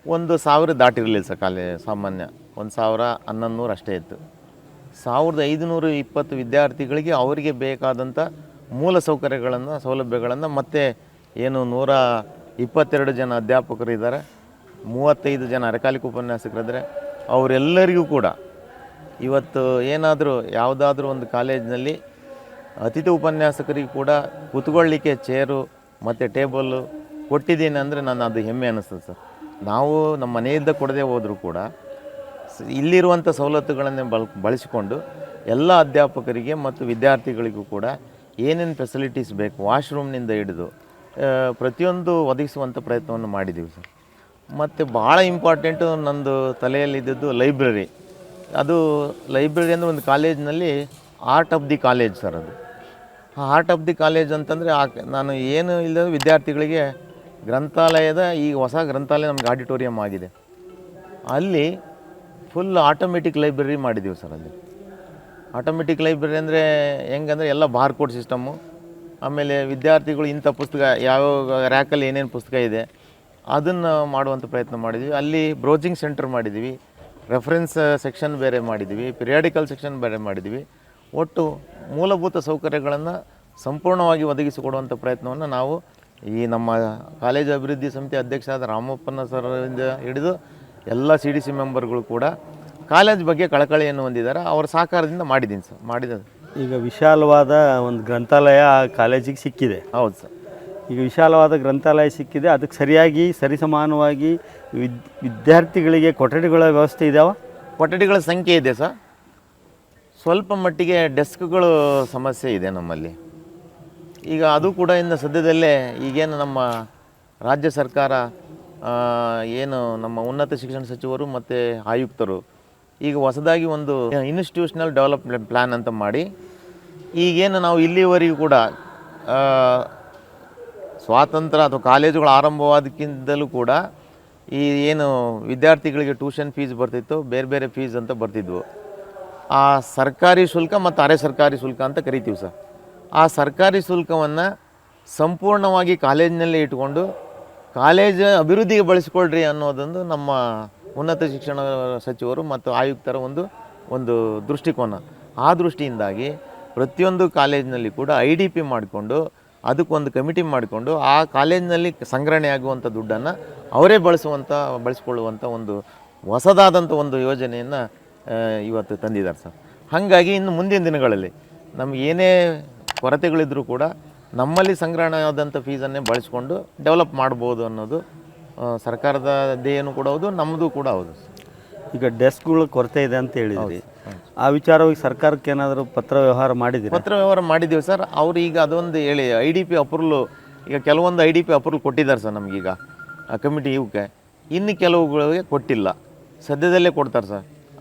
1,000 ದಾಟಿರಲಿಲ್ಲ ಸರ್. ಸಾಮಾನ್ಯ 1,1100 ಅಷ್ಟೇ ಇತ್ತು. 1,520 ವಿದ್ಯಾರ್ಥಿಗಳಿಗೆ ಅವರಿಗೆ ಬೇಕಾದಂಥ ಮೂಲ ಸೌಲಭ್ಯಗಳನ್ನು ಮತ್ತು ಏನು 122 ಜನ ಅಧ್ಯಾಪಕರು ಇದ್ದಾರೆ, 35 ಜನ ಅರೆಕಾಲಿಕ ಉಪನ್ಯಾಸಕರಿದ್ದಾರೆ. ಅವರೆಲ್ಲರಿಗೂ ಕೂಡ ಇವತ್ತು ಏನಾದರೂ ಯಾವುದಾದ್ರೂ ಒಂದು ಕಾಲೇಜಿನಲ್ಲಿ ಅತಿಥಿ ಉಪನ್ಯಾಸಕರಿಗೆ ಕೂಡ ಕೂತ್ಕೊಳ್ಳಿಕ್ಕೆ ಚೇರು ಮತ್ತು ಟೇಬಲ್ಲು ಕೊಟ್ಟಿದ್ದೀನಿ ಅಂದರೆ ನಾನು ಅದು ಹೆಮ್ಮೆ ಅನ್ನಿಸ್ತದೆ ಸರ್. ನಾವು ನಮ್ಮ ಮನೆಯಿಂದ ಕೊಡದೆ ಹೋದರೂ ಕೂಡ ಇಲ್ಲಿರುವಂಥ ಸವಲತ್ತುಗಳನ್ನೇ ಬಳಸಿಕೊಂಡು ಎಲ್ಲ ಅಧ್ಯಾಪಕರಿಗೆ ಮತ್ತು ವಿದ್ಯಾರ್ಥಿಗಳಿಗೂ ಕೂಡ ಏನೇನು ಫೆಸಿಲಿಟೀಸ್ ಬೇಕು ವಾಶ್ರೂಮ್ನಿಂದ ಹಿಡಿದು ಪ್ರತಿಯೊಂದು ಒದಗಿಸುವಂಥ ಪ್ರಯತ್ನವನ್ನು ಮಾಡಿದ್ದೀವಿ ಸರ್. ಮತ್ತು ಭಾಳ ಇಂಪಾರ್ಟೆಂಟು ನಂದು ತಲೆಯಲ್ಲಿದ್ದದ್ದು ಲೈಬ್ರರಿ. ಅದು ಲೈಬ್ರರಿ ಅಂದರೆ ಒಂದು ಕಾಲೇಜಿನಲ್ಲಿ art of the college sir. ಅದು ಆರ್ಟ್ ಆಫ್ ದಿ ಕಾಲೇಜ್ ಅಂತಂದರೆ ನಾನು ಏನು ಇಲ್ಲದ ವಿದ್ಯಾರ್ಥಿಗಳಿಗೆ ಗ್ರಂಥಾಲಯದ ಈಗ ಹೊಸ ಗ್ರಂಥಾಲಯ ನಮ್ಗೆ ಆಡಿಟೋರಿಯಂ ಆಗಿದೆ, ಅಲ್ಲಿ ಫುಲ್ ಆಟೋಮೆಟಿಕ್ ಲೈಬ್ರರಿ ಮಾಡಿದ್ದೀವಿ ಸರ್. ಅಲ್ಲಿ ಆಟೋಮೆಟಿಕ್ ಲೈಬ್ರರಿ ಅಂದರೆ ಹೆಂಗಂದರೆ ಎಲ್ಲ ಬಾರ್ಕೋಡ್ ಸಿಸ್ಟಮ್ಮು, ಆಮೇಲೆ ವಿದ್ಯಾರ್ಥಿಗಳು ಇಂಥ ಪುಸ್ತಕ ಯಾವ ರ್ಯಾಕಲ್ಲಿ ಏನೇನು ಪುಸ್ತಕ ಇದೆ ಅದನ್ನು ಮಾಡುವಂಥ ಪ್ರಯತ್ನ ಮಾಡಿದ್ವಿ. ಅಲ್ಲಿ ಬ್ರೌಸಿಂಗ್ ಸೆಂಟರ್ ಮಾಡಿದ್ದೀವಿ, ರೆಫರೆನ್ಸ್ ಸೆಕ್ಷನ್ ಬೇರೆ ಮಾಡಿದ್ದೀವಿ, ಪಿರಿಯಾಡಿಕಲ್ ಸೆಕ್ಷನ್ ಬೇರೆ ಮಾಡಿದ್ದೀವಿ. ಒಟ್ಟು ಮೂಲಭೂತ ಸೌಕರ್ಯಗಳನ್ನು ಸಂಪೂರ್ಣವಾಗಿ ಒದಗಿಸಿಕೊಡುವಂಥ ಪ್ರಯತ್ನವನ್ನು ನಾವು ಈ ನಮ್ಮ ಕಾಲೇಜು ಅಭಿವೃದ್ಧಿ ಸಮಿತಿ ಅಧ್ಯಕ್ಷರಾದ ರಾಮಪ್ಪನ ಸರಿಂದ ಹಿಡಿದು ಎಲ್ಲ CDC ಮೆಂಬರ್ಗಳು ಕೂಡ ಕಾಲೇಜ್ ಬಗ್ಗೆ ಕಳಕಳಿಯನ್ನು ಹೊಂದಿದ್ದಾರೆ. ಅವರ ಸಹಕಾರದಿಂದ ಮಾಡಿದ್ದೀನಿ ಸರ್. ಈಗ ವಿಶಾಲವಾದ ಒಂದು ಗ್ರಂಥಾಲಯ ಕಾಲೇಜಿಗೆ ಸಿಕ್ಕಿದೆ. ಹೌದು ಸರ್. ಈಗ ವಿಶಾಲವಾದ ಗ್ರಂಥಾಲಯ ಸಿಕ್ಕಿದೆ, ಅದಕ್ಕೆ ಸರಿಯಾಗಿ ಸರಿಸಮಾನವಾಗಿ ವಿದ್ಯಾರ್ಥಿಗಳಿಗೆ ಕೊಠಡಿಗಳ ವ್ಯವಸ್ಥೆ ಇದಾವ? ಕೊಠಡಿಗಳ ಸಂಖ್ಯೆ ಇದೆ ಸರ್. ಸ್ವಲ್ಪ ಮಟ್ಟಿಗೆ ಡೆಸ್ಕ್ಗಳು ಸಮಸ್ಯೆ ಇದೆ ನಮ್ಮಲ್ಲಿ. ಈಗ ಅದು ಕೂಡ ಇನ್ನು ಸದ್ಯದಲ್ಲೇ ಈಗೇನು ನಮ್ಮ ರಾಜ್ಯ ಸರ್ಕಾರ ಏನು ನಮ್ಮ ಉನ್ನತ ಶಿಕ್ಷಣ ಸಚಿವರು ಮತ್ತು ಆಯುಕ್ತರು ಈಗ ಹೊಸದಾಗಿ ಒಂದು ಇನ್ಸ್ಟಿಟ್ಯೂಷನಲ್ ಡೆವಲಪ್ಮೆಂಟ್ ಪ್ಲ್ಯಾನ್ ಅಂತ ಮಾಡಿ, ಈಗೇನು ನಾವು ಇಲ್ಲಿವರೆಗೂ ಕೂಡ ಸ್ವಾತಂತ್ರ್ಯ ಅಥವಾ ಕಾಲೇಜುಗಳು ಆರಂಭವಾದಕ್ಕಿಂತಲೂ ಕೂಡ ಈ ಏನು ವಿದ್ಯಾರ್ಥಿಗಳಿಗೆ ಟ್ಯೂಷನ್ ಫೀಸ್ ಬರ್ತಿತ್ತು, ಬೇರೆ ಬೇರೆ ಫೀಸ್ ಅಂತ ಬರ್ತಿದ್ವು. ಆ ಸರ್ಕಾರಿ ಶುಲ್ಕ ಮತ್ತು ಅರೆ ಸರ್ಕಾರಿ ಶುಲ್ಕ ಅಂತ ಕರಿತೀವಿ ಸರ್. ಆ ಸರ್ಕಾರಿ ಶುಲ್ಕವನ್ನು ಸಂಪೂರ್ಣವಾಗಿ ಕಾಲೇಜಿನಲ್ಲೇ ಇಟ್ಕೊಂಡು ಕಾಲೇಜ್ ಅಭಿವೃದ್ಧಿಗೆ ಬಳಸಿಕೊಳ್ಳ್ರಿ ಅನ್ನೋದೊಂದು ನಮ್ಮ ಉನ್ನತ ಶಿಕ್ಷಣ ಸಚಿವರು ಮತ್ತು ಆಯುಕ್ತರ ಒಂದು ದೃಷ್ಟಿಕೋನ. ಆ ದೃಷ್ಟಿಯಿಂದಾಗಿ ಪ್ರತಿಯೊಂದು ಕಾಲೇಜಿನಲ್ಲಿ ಕೂಡ IDP ಮಾಡಿಕೊಂಡು ಅದಕ್ಕೊಂದು ಕಮಿಟಿ ಮಾಡಿಕೊಂಡು ಆ ಕಾಲೇಜಿನಲ್ಲಿ ಸಂಗ್ರಹಣೆ ಆಗುವಂಥ ದುಡ್ಡನ್ನು ಅವರೇ ಬಳಸಿಕೊಳ್ಳುವಂಥ ಒಂದು ಹೊಸದಾದಂಥ ಒಂದು ಯೋಜನೆಯನ್ನು ಇವತ್ತು ತಂದಿದ್ದಾರೆ ಸರ್. ಹಾಗಾಗಿ ಇನ್ನು ಮುಂದಿನ ದಿನಗಳಲ್ಲಿ ನಮ್ಗೆ ಏನೇ ಕೊರತೆಗಳಿದ್ದರೂ ಕೂಡ ನಮ್ಮಲ್ಲಿ ಸಂಗ್ರಹಣೆ ಆದಂಥ ಫೀಸನ್ನೇ ಬಳಸಿಕೊಂಡು ಡೆವಲಪ್ ಮಾಡ್ಬೋದು ಅನ್ನೋದು ಸರ್ಕಾರದ ಧ್ಯೇಯನೂ ಕೂಡ ಹೌದು, ನಮ್ಮದು ಕೂಡ ಹೌದು. ಈಗ ಡೆಸ್ಕ್ಗಳ ಕೊರತೆ ಇದೆ ಅಂತ ಹೇಳಿದ್ರಿ, ಆ ವಿಚಾರವಾಗಿ ಸರ್ಕಾರಕ್ಕೆ ಏನಾದರೂ ಪತ್ರ ವ್ಯವಹಾರ ಮಾಡಿದ್ದೀರಿ? ಪತ್ರ ವ್ಯವಹಾರ ಮಾಡಿದ್ದೀವಿ ಸರ್. ಅವ್ರು ಈಗ ಅದೊಂದು ಹೇಳಿ IDP ಅಪ್ರೂವಲ್, ಈಗ ಕೆಲವೊಂದು IDP ಅಪ್ರೂವಲ್ ಕೊಟ್ಟಿದ್ದಾರೆ ಸರ್ ನಮಗೀಗ ಕಮಿಟಿ ಇವಕ್ಕೆ, ಇನ್ನು ಕೆಲವುಗಳಿಗೆ ಕೊಟ್ಟಿಲ್ಲ. ಸದ್ಯದಲ್ಲೇ ಕೊಡ್ತಾರೆ ಸರ್.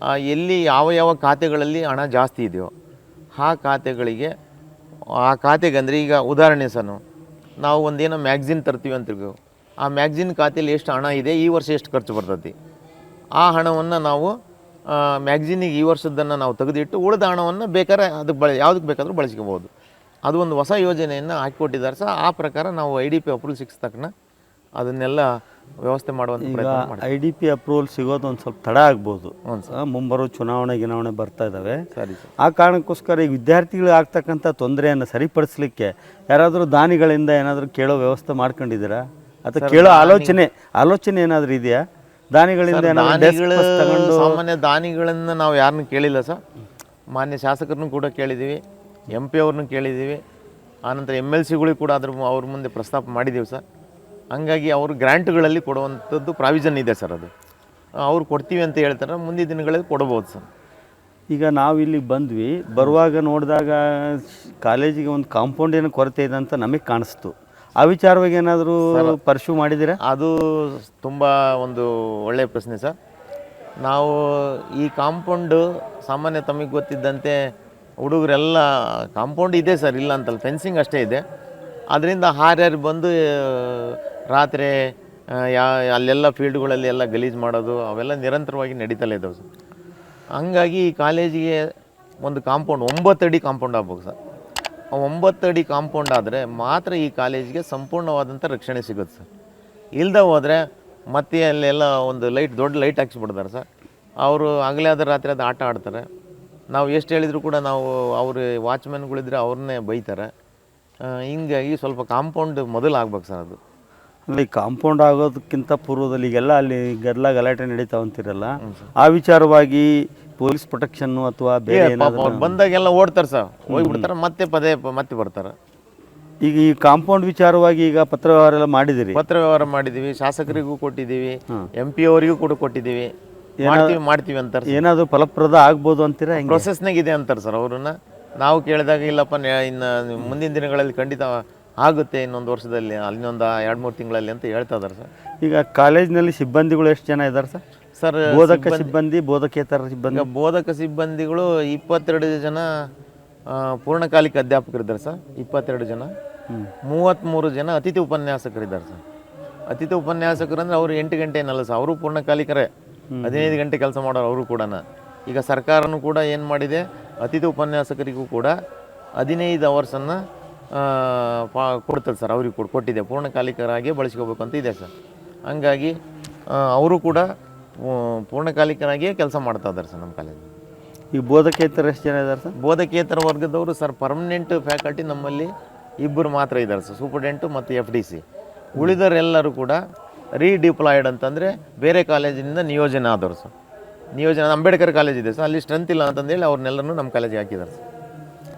ಎಲ್ಲಿ ಯಾವ ಖಾತೆಗಳಲ್ಲಿ ಹಣ ಜಾಸ್ತಿ ಇದೆಯೋ ಆ ಖಾತೆಗಳಿಗೆ ಅಂದರೆ ಈಗ ಉದಾಹರಣೆ ಸರ್, ನಾವು ಒಂದೇನೋ ಮ್ಯಾಗ್ಝಿನ್ ತರ್ತೀವಿ ಅಂತ ತಿಳ್ಕೊ, ಆ ಮ್ಯಾಗ್ಝಿನ್ ಖಾತೆಯಲ್ಲಿ ಎಷ್ಟು ಹಣ ಇದೆ, ಈ ವರ್ಷ ಎಷ್ಟು ಖರ್ಚು ಬರ್ತೈತಿ, ಆ ಹಣವನ್ನು ನಾವು ಮ್ಯಾಗ್ಝಿನಿಗೆ ಈ ವರ್ಷದ್ದನ್ನು ನಾವು ತೆಗೆದಿಟ್ಟು ಉಳಿದ ಹಣವನ್ನು ಬೇಕಾದ್ರೆ ಅದಕ್ಕೆ ಯಾವುದಕ್ಕೆ ಬೇಕಾದರೂ ಬಳಸ್ಕೋಬೋದು. ಅದು ಒಂದು ಹೊಸ ಯೋಜನೆಯನ್ನು ಹಾಕಿಕೊಟ್ಟಿದ್ದಾರೆ ಸರ್. ಆ ಪ್ರಕಾರ ನಾವು IDP ಅಪ್ರೂವಲ್ ಸಿಕ್ಕಿದ ತಕ್ಷಣ ಅದನ್ನೆಲ್ಲ ವ್ಯವಸ್ಥೆ ಮಾಡುವಂಥ ಪ್ರಯತ್ನ. IDP ಅಪ್ರೂವಲ್ ಸಿಗೋದು ಒಂದು ಸ್ವಲ್ಪ ತಡ ಆಗ್ಬೋದು, ಮುಂಬರೋ ಚುನಾವಣೆ ಬರ್ತಾ ಇದ್ದಾವೆ. ಸರಿ. ಆ ಕಾರಣಕ್ಕೋಸ್ಕರ ಈ ವಿದ್ಯಾರ್ಥಿಗಳಿಗೆ ಆಗ್ತಕ್ಕಂಥ ತೊಂದರೆಯನ್ನು ಸರಿಪಡಿಸಲಿಕ್ಕೆ ಯಾರಾದರೂ ದಾನಿಗಳಿಂದ ಏನಾದರೂ ಕೇಳೋ ವ್ಯವಸ್ಥೆ ಮಾಡ್ಕೊಂಡಿದ್ದೀರಾ ಅಥವಾ ಕೇಳೋ ಆಲೋಚನೆ ಏನಾದರೂ ಇದೆಯಾ? ದಾನಿಗಳಿಂದ ಸಾಮಾನ್ಯ ದಾನಿಗಳನ್ನು ನಾವು ಯಾರನ್ನೂ ಕೇಳಿಲ್ಲ ಸರ್. ಮಾನ್ಯ ಶಾಸಕರನ್ನು ಕೂಡ ಕೇಳಿದ್ದೀವಿ, MP ಅವ್ರನ್ನೂ ಕೇಳಿದ್ದೀವಿ, ಆನಂತರ MLCಗಳಿಗೆ ಕೂಡ ಅವ್ರ ಮುಂದೆ ಪ್ರಸ್ತಾಪ ಮಾಡಿದ್ದೀವಿ ಸರ್. ಹಂಗಾಗಿ ಅವರು ಗ್ರ್ಯಾಂಟ್ಗಳಲ್ಲಿ ಕೊಡುವಂಥದ್ದು ಪ್ರಾವಿಷನ್ ಇದೆ ಸರ್. ಅದು ಅವ್ರು ಕೊಡ್ತೀವಿ ಅಂತ ಹೇಳ್ತಾರೆ, ಮುಂದಿನ ದಿನಗಳಲ್ಲಿ ಕೊಡ್ಬೋದು ಸರ್. ಈಗ ನಾವು ಇಲ್ಲಿಗೆ ಬಂದ್ವಿ, ಬರುವಾಗ ನೋಡಿದಾಗ ಕಾಲೇಜಿಗೆ ಒಂದು ಕಾಂಪೌಂಡ್ ಏನೋ ಕೊರತೆ ಇದೆ ಅಂತ ನಮಗೆ ಕಾಣಿಸ್ತು. ಆ ವಿಚಾರವಾಗಿ ಏನಾದರೂ ಪರ್ಸ್ಯೂ ಮಾಡಿದ್ದೀರಾ? ಅದು ತುಂಬ ಒಂದು ಒಳ್ಳೆಯ ಪ್ರಶ್ನೆ ಸರ್. ನಾವು ಈ ಕಾಂಪೌಂಡು ಸಾಮಾನ್ಯ ತಮಗೆ ಗೊತ್ತಿದ್ದಂತೆ ಹುಡುಗರೆಲ್ಲ ಕಾಂಪೌಂಡ್ ಇದೆ ಸರ್, ಇಲ್ಲ ಅಂತಲ್ಲ, ಫೆನ್ಸಿಂಗ್ ಅಷ್ಟೇ ಇದೆ. ಅದರಿಂದ ಹಾರ್ಯಾರು ಬಂದು ರಾತ್ರಿ ಅಲ್ಲೆಲ್ಲ ಫೀಲ್ಡ್ಗಳಲ್ಲಿ ಎಲ್ಲ ಗಲೀಜು ಮಾಡೋದು ಅವೆಲ್ಲ ನಿರಂತರವಾಗಿ ನಡೀತಲೇ ಇದ್ದಾವೆ ಸರ್. ಹಂಗಾಗಿ ಈ ಕಾಲೇಜಿಗೆ ಒಂದು ಕಾಂಪೌಂಡ್ 9 ಅಡಿ ಕಾಂಪೌಂಡ್ ಆಗ್ಬೇಕು ಸರ್. 9 ಅಡಿ ಕಾಂಪೌಂಡ್ ಆದರೆ ಮಾತ್ರ ಈ ಕಾಲೇಜಿಗೆ ಸಂಪೂರ್ಣವಾದಂಥ ರಕ್ಷಣೆ ಸಿಗುತ್ತೆ ಸರ್. ಇಲ್ಲದೆ ಹೋದರೆ ಮತ್ತೆ ಅಲ್ಲೆಲ್ಲ ಒಂದು ದೊಡ್ಡ ಲೈಟ್ ಹಾಕ್ಸಿಬಿಡ್ತಾರೆ ಸರ್. ಅವರು ಆಗಲೇ ಆದ ರಾತ್ರಿ ಅದು ಆಟ ಆಡ್ತಾರೆ. ನಾವು ಎಷ್ಟು ಹೇಳಿದರೂ ಕೂಡ ಅವರು ವಾಚ್ಮ್ಯಾನ್ಗಳಿದ್ರೆ ಅವ್ರನ್ನೇ ಬೈತಾರೆ. ಹಿಂಗಾಗಿ ಸ್ವಲ್ಪ ಕಾಂಪೌಂಡ್ ಮೊದಲು ಆಗ್ಬೇಕು ಸರ್. ಅದು ಅಲ್ಲಿ ಕಾಂಪೌಂಡ್ ಆಗೋದಕ್ಕಿಂತ ಪೂರ್ವದಲ್ಲಿ ಈಗೆಲ್ಲ ಅಲ್ಲಿ ಗಲಾಟೆ ನಡೀತಾ ಅಂತಿರಲ್ಲ, ಆ ವಿಚಾರವಾಗಿ ಪೊಲೀಸ್ ಪ್ರೊಟೆಕ್ಷನ್ನು ಅಥವಾ ಬೇರೆ ಬಂದಾಗೆಲ್ಲ ಓಡ್ತಾರೆ ಸರ್, ಹೋಗ್ಬಿಡ್ತಾರೆ, ಮತ್ತೆ ಬರ್ತಾರೆ. ಈಗ ಈ ಕಾಂಪೌಂಡ್ ವಿಚಾರವಾಗಿ ಈಗ ಪತ್ರ ವ್ಯವಹಾರ ಎಲ್ಲ ಮಾಡಿದ್ದೀರಿ? ಪತ್ರ ವ್ಯವಹಾರ ಮಾಡಿದ್ದೀವಿ, ಶಾಸಕರಿಗೂ ಕೊಟ್ಟಿದ್ದೀವಿ, MP ಅವರಿಗೂ ಕೂಡ ಕೊಟ್ಟಿದ್ದೀವಿ. ಮಾಡ್ತೀವಿ ಅಂತಾರೆ ಸರ್. ಏನಾದರೂ ಫಲಪ್ರದ ಆಗ್ಬೋದು ಅಂತೀರಾ? ಹೆಂಗೆ? ಪ್ರೊಸೆಸ್ನಾಗ ಇದೆ ಅಂತಾರೆ ಸರ್ ಅವ್ರನ್ನ. ನಾವು ಕೇಳಿದಾಗ ಇಲ್ಲಪ್ಪ ಇನ್ನು ಮುಂದಿನ ದಿನಗಳಲ್ಲಿ ಖಂಡಿತ ಆಗುತ್ತೆ, ಇನ್ನೊಂದು ವರ್ಷದಲ್ಲಿ, ಇನ್ನೊಂದು 2-3 ತಿಂಗಳಲ್ಲಿ ಅಂತ ಹೇಳ್ತಾ ಇದ್ದಾರೆ ಸರ್. ಈಗ ಕಾಲೇಜ್ನಲ್ಲಿ ಸಿಬ್ಬಂದಿಗಳು ಎಷ್ಟು ಜನ ಇದ್ದಾರೆ ಸರ್? ಸರ್ ಬೋಧಕ ಸಿಬ್ಬಂದಿ, ಬೋಧಕೇತರ ಸಿಬ್ಬಂದಿ. ಈಗ ಬೋಧಕ ಸಿಬ್ಬಂದಿಗಳು 22 ಜನ ಪೂರ್ಣಕಾಲಿಕ ಅಧ್ಯಾಪಕರಿದ್ದಾರೆ ಸರ್. 22 ಜನ. 33 ಜನ ಅತಿಥಿ ಉಪನ್ಯಾಸಕರಿದ್ದಾರೆ ಸರ್. ಅತಿಥಿ ಉಪನ್ಯಾಸಕರು ಅಂದರೆ ಅವರು 8 ಗಂಟೆ ಏನಲ್ಲ ಸರ್, ಅವರು ಪೂರ್ಣಕಾಲಿಕರೇ, 15 ಗಂಟೆ ಕೆಲಸ ಮಾಡೋರು ಅವರು ಕೂಡ. ಈಗ ಸರ್ಕಾರನೂ ಕೂಡ ಏನು ಮಾಡಿದೆ, ಅತಿಥಿ ಉಪನ್ಯಾಸಕರಿಗೂ ಕೂಡ 15 ಅವರ್ಸನ್ನು ಕೊಡ್ತದೆ ಸರ್. ಅವ್ರಿಗೆ ಕೂಡ ಕೊಟ್ಟಿದೆ, ಪೂರ್ಣಕಾಲಿಕರಾಗಿ ಬಳಸ್ಕೋಬೇಕು ಅಂತ ಇದೆ ಸರ್. ಹಂಗಾಗಿ ಅವರು ಕೂಡ ಪೂರ್ಣಕಾಲಿಕರಾಗಿಯೇ ಕೆಲಸ ಮಾಡ್ತಾ ಇದ್ದಾರೆ ಸರ್ ನಮ್ಮ ಕಾಲೇಜಲ್ಲಿ. ಈಗ ಬೋಧಕೇತರ ಎಷ್ಟು ಜನ ಇದ್ದಾರೆ ಸರ್? ಬೋಧಕೇತರ ವರ್ಗದವರು ಸರ್ ಪರ್ಮನೆಂಟ್ ಫ್ಯಾಕಲ್ಟಿ ನಮ್ಮಲ್ಲಿ 2 ಮಾತ್ರ ಇದ್ದಾರೆ ಸರ್, ಸೂಪರ್ಡೆಂಟು ಮತ್ತು FDC. ಉಳಿದರೆಲ್ಲರೂ ಕೂಡ ರೀಡಿಪ್ಲಾಯ್ಡ್ ಅಂತಂದರೆ ಬೇರೆ ಕಾಲೇಜಿನಿಂದ ನಿಯೋಜನೆ ಆದವರು ಸರ್. ನಿಯೋಜನೆ ಅಂಬೇಡ್ಕರ್ ಕಾಲೇಜ್ ಇದೆ ಸರ್, ಅಲ್ಲಿ ಸ್ಟ್ರೆಂತ್ ಇಲ್ಲ ಅಂತಂದೇಳಿ ಅವ್ರನ್ನೆಲ್ಲರೂ ನಮ್ಮ ಕಾಲೇಜಿಗೆ ಹಾಕಿದ್ದಾರೆ sir.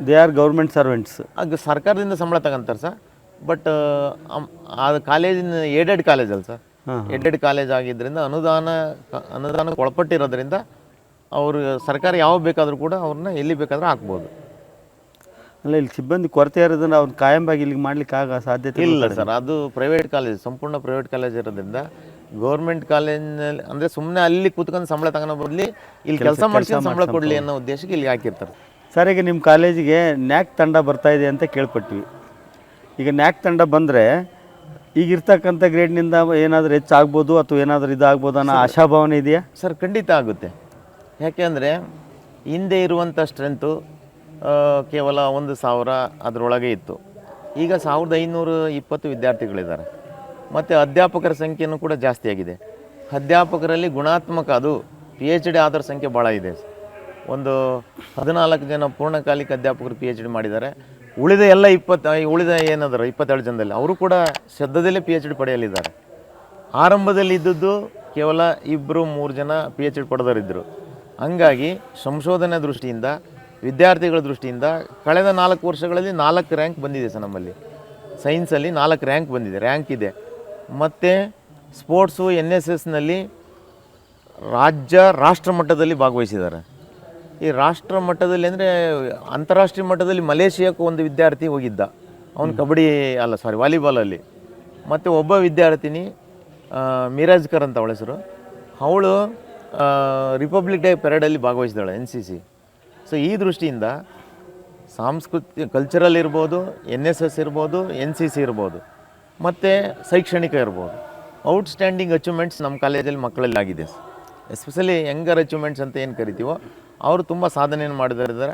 They are government servants. ಆಗ ಸರ್ಕಾರದಿಂದ ಸಂಬಳ ತಗೊಂತಾರೆ ಸರ್. ಬಟ್ ಆ ಕಾಲೇಜಿನ ಏಡೆಡ್ ಕಾಲೇಜ್ ಅಲ್ಲ ಸರ್, ಏಡೆಡ್ ಕಾಲೇಜ್ ಆಗಿದ್ದರಿಂದ ಅನುದಾನ ಒಳಪಟ್ಟಿರೋದ್ರಿಂದ ಅವರು ಸರ್ಕಾರ ಯಾವ ಬೇಕಾದರೂ ಕೂಡ ಅವ್ರನ್ನ ಎಲ್ಲಿ ಬೇಕಾದರೂ ಹಾಕ್ಬೋದು. ಅಲ್ಲ, ಇಲ್ಲಿ ಸಿಬ್ಬಂದಿ ಕೊರತೆ ಇರೋದನ್ನ ಅವ್ರು ಕಾಯಂಬಾಗಿ ಇಲ್ಲಿಗೆ ಮಾಡ್ಲಿಕ್ಕೆ ಸಾಧ್ಯತೆ ಇಲ್ಲ ಸರ್. ಅದು ಪ್ರೈವೇಟ್ ಕಾಲೇಜ್, ಸಂಪೂರ್ಣ ಪ್ರೈವೇಟ್ ಕಾಲೇಜ್ ಇರೋದ್ರಿಂದ ಗೌರ್ಮೆಂಟ್ ಕಾಲೇಜಿನಲ್ಲಿ ಅಂದರೆ ಸುಮ್ಮನೆ ಅಲ್ಲಿ ಕೂತ್ಕೊಂಡು ಸಂಬಳ ತಗೊಳ್ಳೋ ಬದಲಿ ಇಲ್ಲಿ ಕೆಲಸ ಮಾಡ್ಕೊಂಡು ಸಂಬಳ ಕೊಡಲಿ ಅನ್ನೋ ಉದ್ದೇಶಕ್ಕೆ ಇಲ್ಲಿ ಹಾಕಿರ್ತಾರೆ ಸರ್. ಈಗ ನಿಮ್ಮ ಕಾಲೇಜಿಗೆ ನ್ಯಾಕ್ ತಂಡ ಬರ್ತಾ ಇದೆ ಅಂತ ಕೇಳ್ಪಟ್ವಿ. ಈಗ ನ್ಯಾಕ್ ತಂಡ ಬಂದರೆ ಈಗಿರ್ತಕ್ಕಂಥ ಗ್ರೇಡ್ನಿಂದ ಏನಾದರೂ ಹೆಚ್ಚಾಗ್ಬೋದು ಅಥವಾ ಏನಾದರೂ ಇದಾಗ್ಬೋದು ಅನ್ನೋ ಆಶಾಭಾವನೆ ಇದೆಯಾ ಸರ್? ಖಂಡಿತ ಆಗುತ್ತೆ. ಯಾಕೆಂದರೆ ಹಿಂದೆ ಇರುವಂಥ ಸ್ಟ್ರೆಂತು ಕೇವಲ 1,000 ಅದರೊಳಗೆ ಇತ್ತು. ಈಗ 1520 ವಿದ್ಯಾರ್ಥಿಗಳಿದ್ದಾರೆ. ಮತ್ತು ಅಧ್ಯಾಪಕರ ಸಂಖ್ಯೆಯೂ ಕೂಡ ಜಾಸ್ತಿ ಆಗಿದೆ. ಅಧ್ಯಾಪಕರಲ್ಲಿ ಗುಣಾತ್ಮಕ, ಅದು PhD ಆದರ ಸಂಖ್ಯೆ ಭಾಳ ಇದೆ. ಒಂದು 14 ಜನ ಪೂರ್ಣಕಾಲಿಕ ಅಧ್ಯಾಪಕರು PhD ಮಾಡಿದ್ದಾರೆ. ಉಳಿದ ಎಲ್ಲ 22 ಜನದಲ್ಲಿ ಅವರು ಕೂಡ ಸದ್ಯದಲ್ಲೇ PhD ಪಡೆಯಲಿದ್ದಾರೆ. ಆರಂಭದಲ್ಲಿ ಇದ್ದದ್ದು ಕೇವಲ 2-3 ಜನ PhD ಪಡೆದವರಿದ್ದರು. ಹಂಗಾಗಿ ಸಂಶೋಧನೆ ದೃಷ್ಟಿಯಿಂದ, ವಿದ್ಯಾರ್ಥಿಗಳ ದೃಷ್ಟಿಯಿಂದ ಕಳೆದ 4 ವರ್ಷಗಳಲ್ಲಿ 4 ರ್ಯಾಂಕ್ ಬಂದಿದೆ ಸರ್. ನಮ್ಮಲ್ಲಿ ಸೈನ್ಸಲ್ಲಿ 4 ರ್ಯಾಂಕ್ ಬಂದಿದೆ, ರ್ಯಾಂಕ್ ಇದೆ. ಮತ್ತು ಸ್ಪೋರ್ಟ್ಸು NSSನಲ್ಲಿ ರಾಷ್ಟ್ರ ಮಟ್ಟದಲ್ಲಿ ಭಾಗವಹಿಸಿದ್ದಾರೆ. ಈ ರಾಷ್ಟ್ರ ಮಟ್ಟದಲ್ಲಿ ಅಂದರೆ ಅಂತಾರಾಷ್ಟ್ರೀಯ ಮಟ್ಟದಲ್ಲಿ ಮಲೇಷಿಯಾಕ್ಕೂ ಒಂದು ವಿದ್ಯಾರ್ಥಿ ಹೋಗಿದ್ದ, ಅವನು ವಾಲಿಬಾಲಲ್ಲಿ. ಮತ್ತು ಒಬ್ಬ ವಿದ್ಯಾರ್ಥಿನಿ ಮಿರಾಜ್ಕರ್ ಅಂತ ಅವಳ ಹೆಸರು, ಅವಳು ರಿಪಬ್ಲಿಕ್ ಡೇ ಪೆರೇಡಲ್ಲಿ ಭಾಗವಹಿಸಿದಾಳೆ, NCC. ಸೊ ಈ ದೃಷ್ಟಿಯಿಂದ ಕಲ್ಚರಲ್ ಇರ್ಬೋದು, NSS ಇರ್ಬೋದು, NCC ಇರ್ಬೋದು, ಮತ್ತು ಶೈಕ್ಷಣಿಕ ಇರ್ಬೋದು, ಔಟ್ಸ್ಟ್ಯಾಂಡಿಂಗ್ ಅಚೀವ್ಮೆಂಟ್ಸ್ ನಮ್ಮ ಕಾಲೇಜಲ್ಲಿ ಮಕ್ಕಳಲ್ಲಿ ಆಗಿದೆ. ಎಸ್ಪೆಷಲಿ ಯಂಗರ್ ಅಚೀವ್ಮೆಂಟ್ಸ್ ಅಂತ ಏನು ಕರಿತೀವೋ ಅವರು ತುಂಬ ಸಾಧನೆಯನ್ನು ಮಾಡಿದ್ದಾರೆ.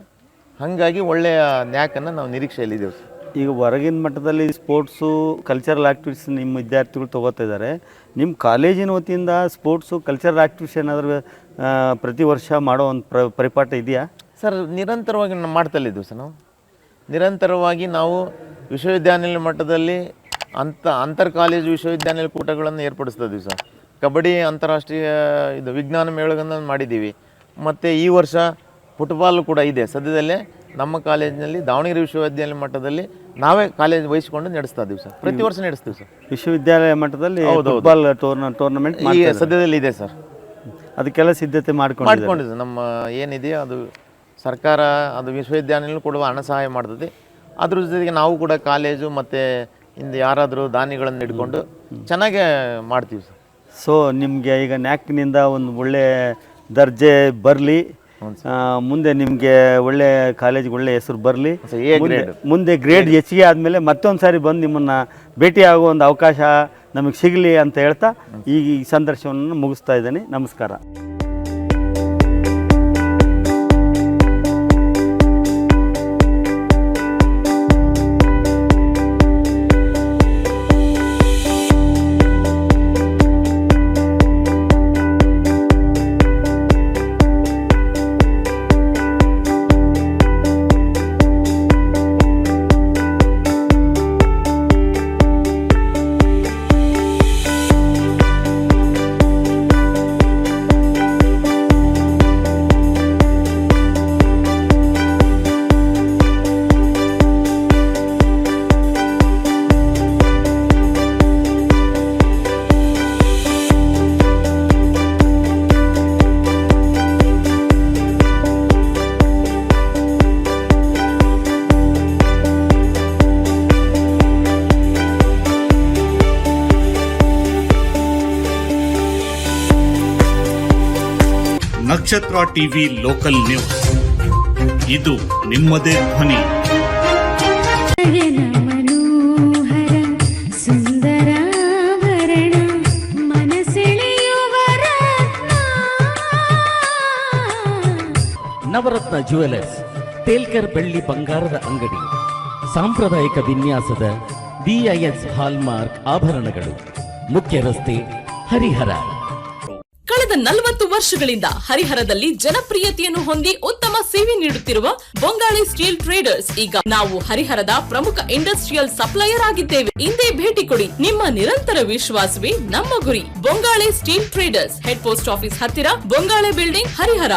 ಹಾಗಾಗಿ ಒಳ್ಳೆಯ ನ್ಯಾಕನ್ನು ನಾವು ನಿರೀಕ್ಷೆಯಲ್ಲಿದ್ದೇವೆ. ಈಗ ಹೊರಗಿನ ಮಟ್ಟದಲ್ಲಿ ಸ್ಪೋರ್ಟ್ಸು, ಕಲ್ಚರಲ್ ಆ್ಯಕ್ಟಿವಿಟೀಸ್ ನಿಮ್ಮ ವಿದ್ಯಾರ್ಥಿಗಳು ತೊಗೋತಾ ಇದ್ದಾರೆ. ನಿಮ್ಮ ಕಾಲೇಜಿನ ವತಿಯಿಂದ ಸ್ಪೋರ್ಟ್ಸು, ಕಲ್ಚರಲ್ ಆ್ಯಕ್ಟಿವಿಟೀಸ್ ಏನಾದರೂ ಪ್ರತಿ ವರ್ಷ ಮಾಡೋ ಒಂದು ಪರಿಪಾಠ ಇದೆಯಾ ಸರ್? ನಿರಂತರವಾಗಿ ಮಾಡ್ತಲ್ಲಿದ್ದೀವಿ ಸರ್. ನಾವು ನಿರಂತರವಾಗಿ ನಾವು ವಿಶ್ವವಿದ್ಯಾನಿಲಯ ಮಟ್ಟದಲ್ಲಿ ಅಂತರ್ ಕಾಲೇಜು ವಿಶ್ವವಿದ್ಯಾನಿಲಯ ಕೂಟಗಳನ್ನು ಏರ್ಪಡಿಸ್ತಾ ಇದ್ದೀವಿ ಸರ್. ಕಬಡ್ಡಿ ಅಂತಾರಾಷ್ಟ್ರೀಯ ವಿಜ್ಞಾನ ಮೇಳಗಳನ್ನು ಮಾಡಿದ್ದೀವಿ. ಮತ್ತು ಈ ವರ್ಷ ಫುಟ್ಬಾಲ್ ಕೂಡ ಇದೆ. ಸದ್ಯದಲ್ಲೇ ನಮ್ಮ ಕಾಲೇಜಿನಲ್ಲಿ ದಾವಣಗೆರೆ ವಿಶ್ವವಿದ್ಯಾಲಯ ಮಟ್ಟದಲ್ಲಿ ನಾವೇ ಕಾಲೇಜ್ ವಹಿಸಿಕೊಂಡು ನಡೆಸ್ತಾ ಇದ್ದೀವಿ ಸರ್. ಪ್ರತಿ ವರ್ಷ ನಡೆಸ್ತೀವಿ ಸರ್. ವಿಶ್ವವಿದ್ಯಾಲಯ ಮಟ್ಟದಲ್ಲಿ ಫುಟ್ಬಾಲ್ ಟೂರ್ನಮೆಂಟ್ ಸದ್ಯದಲ್ಲಿ ಇದೆ ಸರ್. ಅದಕ್ಕೆಲ್ಲ ಸಿದ್ಧತೆ ಮಾಡ್ಕೊಂಡಿದ್ದೀವಿ. ನಮ್ಮ ಏನಿದೆಯೋ ಅದು ಸರ್ಕಾರ, ಅದು ವಿಶ್ವವಿದ್ಯಾನಿಲಯ ಕೊಡುವ ಹಣ ಸಹಾಯ ಮಾಡ್ತದೆ. ಅದ್ರ ಜೊತೆಗೆ ನಾವು ಕೂಡ ಕಾಲೇಜು ಮತ್ತು ಇಂದು ಯಾರಾದರೂ ದಾನಿಗಳನ್ನು ಹಿಡ್ಕೊಂಡು ಚೆನ್ನಾಗೇ ಮಾಡ್ತೀವಿ ಸರ್. ಸೊ ನಿಮಗೆ ಈಗ ನ್ಯಾಕ್ನಿಂದ ಒಂದು ಒಳ್ಳೆ ದರ್ಜೆ ಬರಲಿ, ಮುಂದೆ ನಿಮಗೆ ಒಳ್ಳೆ ಕಾಲೇಜಿಗೆ ಒಳ್ಳೆ ಹೆಸರು ಬರಲಿ, ಮುಂದೆ ಗ್ರೇಡ್ ಹೆಚ್ಚಿಗೆ ಆದಮೇಲೆ ಮತ್ತೊಂದು ಸಾರಿ ಬಂದು ನಿಮ್ಮನ್ನು ಭೇಟಿಯಾಗೋ ಒಂದು ಅವಕಾಶ ನಮಗೆ ಸಿಗಲಿ ಅಂತ ಹೇಳ್ತಾ ಈ ಸಂದರ್ಶನವನ್ನು ಮುಗಿಸ್ತಾ ಇದ್ದೀನಿ. ನಮಸ್ಕಾರ. ನಕ್ಷತ್ರ ಟಿವಿ ಲೋಕಲ್ ನ್ಯೂಸ್. ಇದು ನಿಮ್ಮದೇ ಧ್ವನಿ. ಮನೋಹರ ಸುಂದರಾಭರಣ ಮನಸೆಳೆಯುವ ನವರತ್ನ ಜ್ಯುವೆಲರ್ಸ್, ತೇಲ್ಕರ್ ಬೆಳ್ಳಿ ಬಂಗಾರದ ಅಂಗಡಿ, ಸಾಂಪ್ರದಾಯಿಕ ವಿನ್ಯಾಸದ BIS ಹಾಲ್ಮಾರ್ಕ್ ಆಭರಣಗಳು, ಮುಖ್ಯ ರಸ್ತೆ, ಹರಿಹರ. ಕಳೆದ 40 ವರ್ಷಗಳಿಂದ ಹರಿಹರದಲ್ಲಿ ಜನಪ್ರಿಯತೆಯನ್ನು ಹೊಂದಿ ಉತ್ತಮ ಸೇವೆ ನೀಡುತ್ತಿರುವ ಬೊಂಗಾಳಿ ಸ್ಟೀಲ್ ಟ್ರೇಡರ್ಸ್ ಈಗ ನಾವು ಹರಿಹರದ ಪ್ರಮುಖ ಇಂಡಸ್ಟ್ರಿಯಲ್ ಸಪ್ಲೈಯರ್ ಆಗಿದ್ದೇವೆ. ಇಂದೇ ಭೇಟಿ ಕೊಡಿ. ನಿಮ್ಮ ನಿರಂತರ ವಿಶ್ವಾಸವೇ ನಮ್ಮ ಗುರಿ. Bongali steel traders, head post office ಹತ್ತಿರ, ಬೊಂಗಾಳೆ ಬಿಲ್ಡಿಂಗ್, ಹರಿಹರ.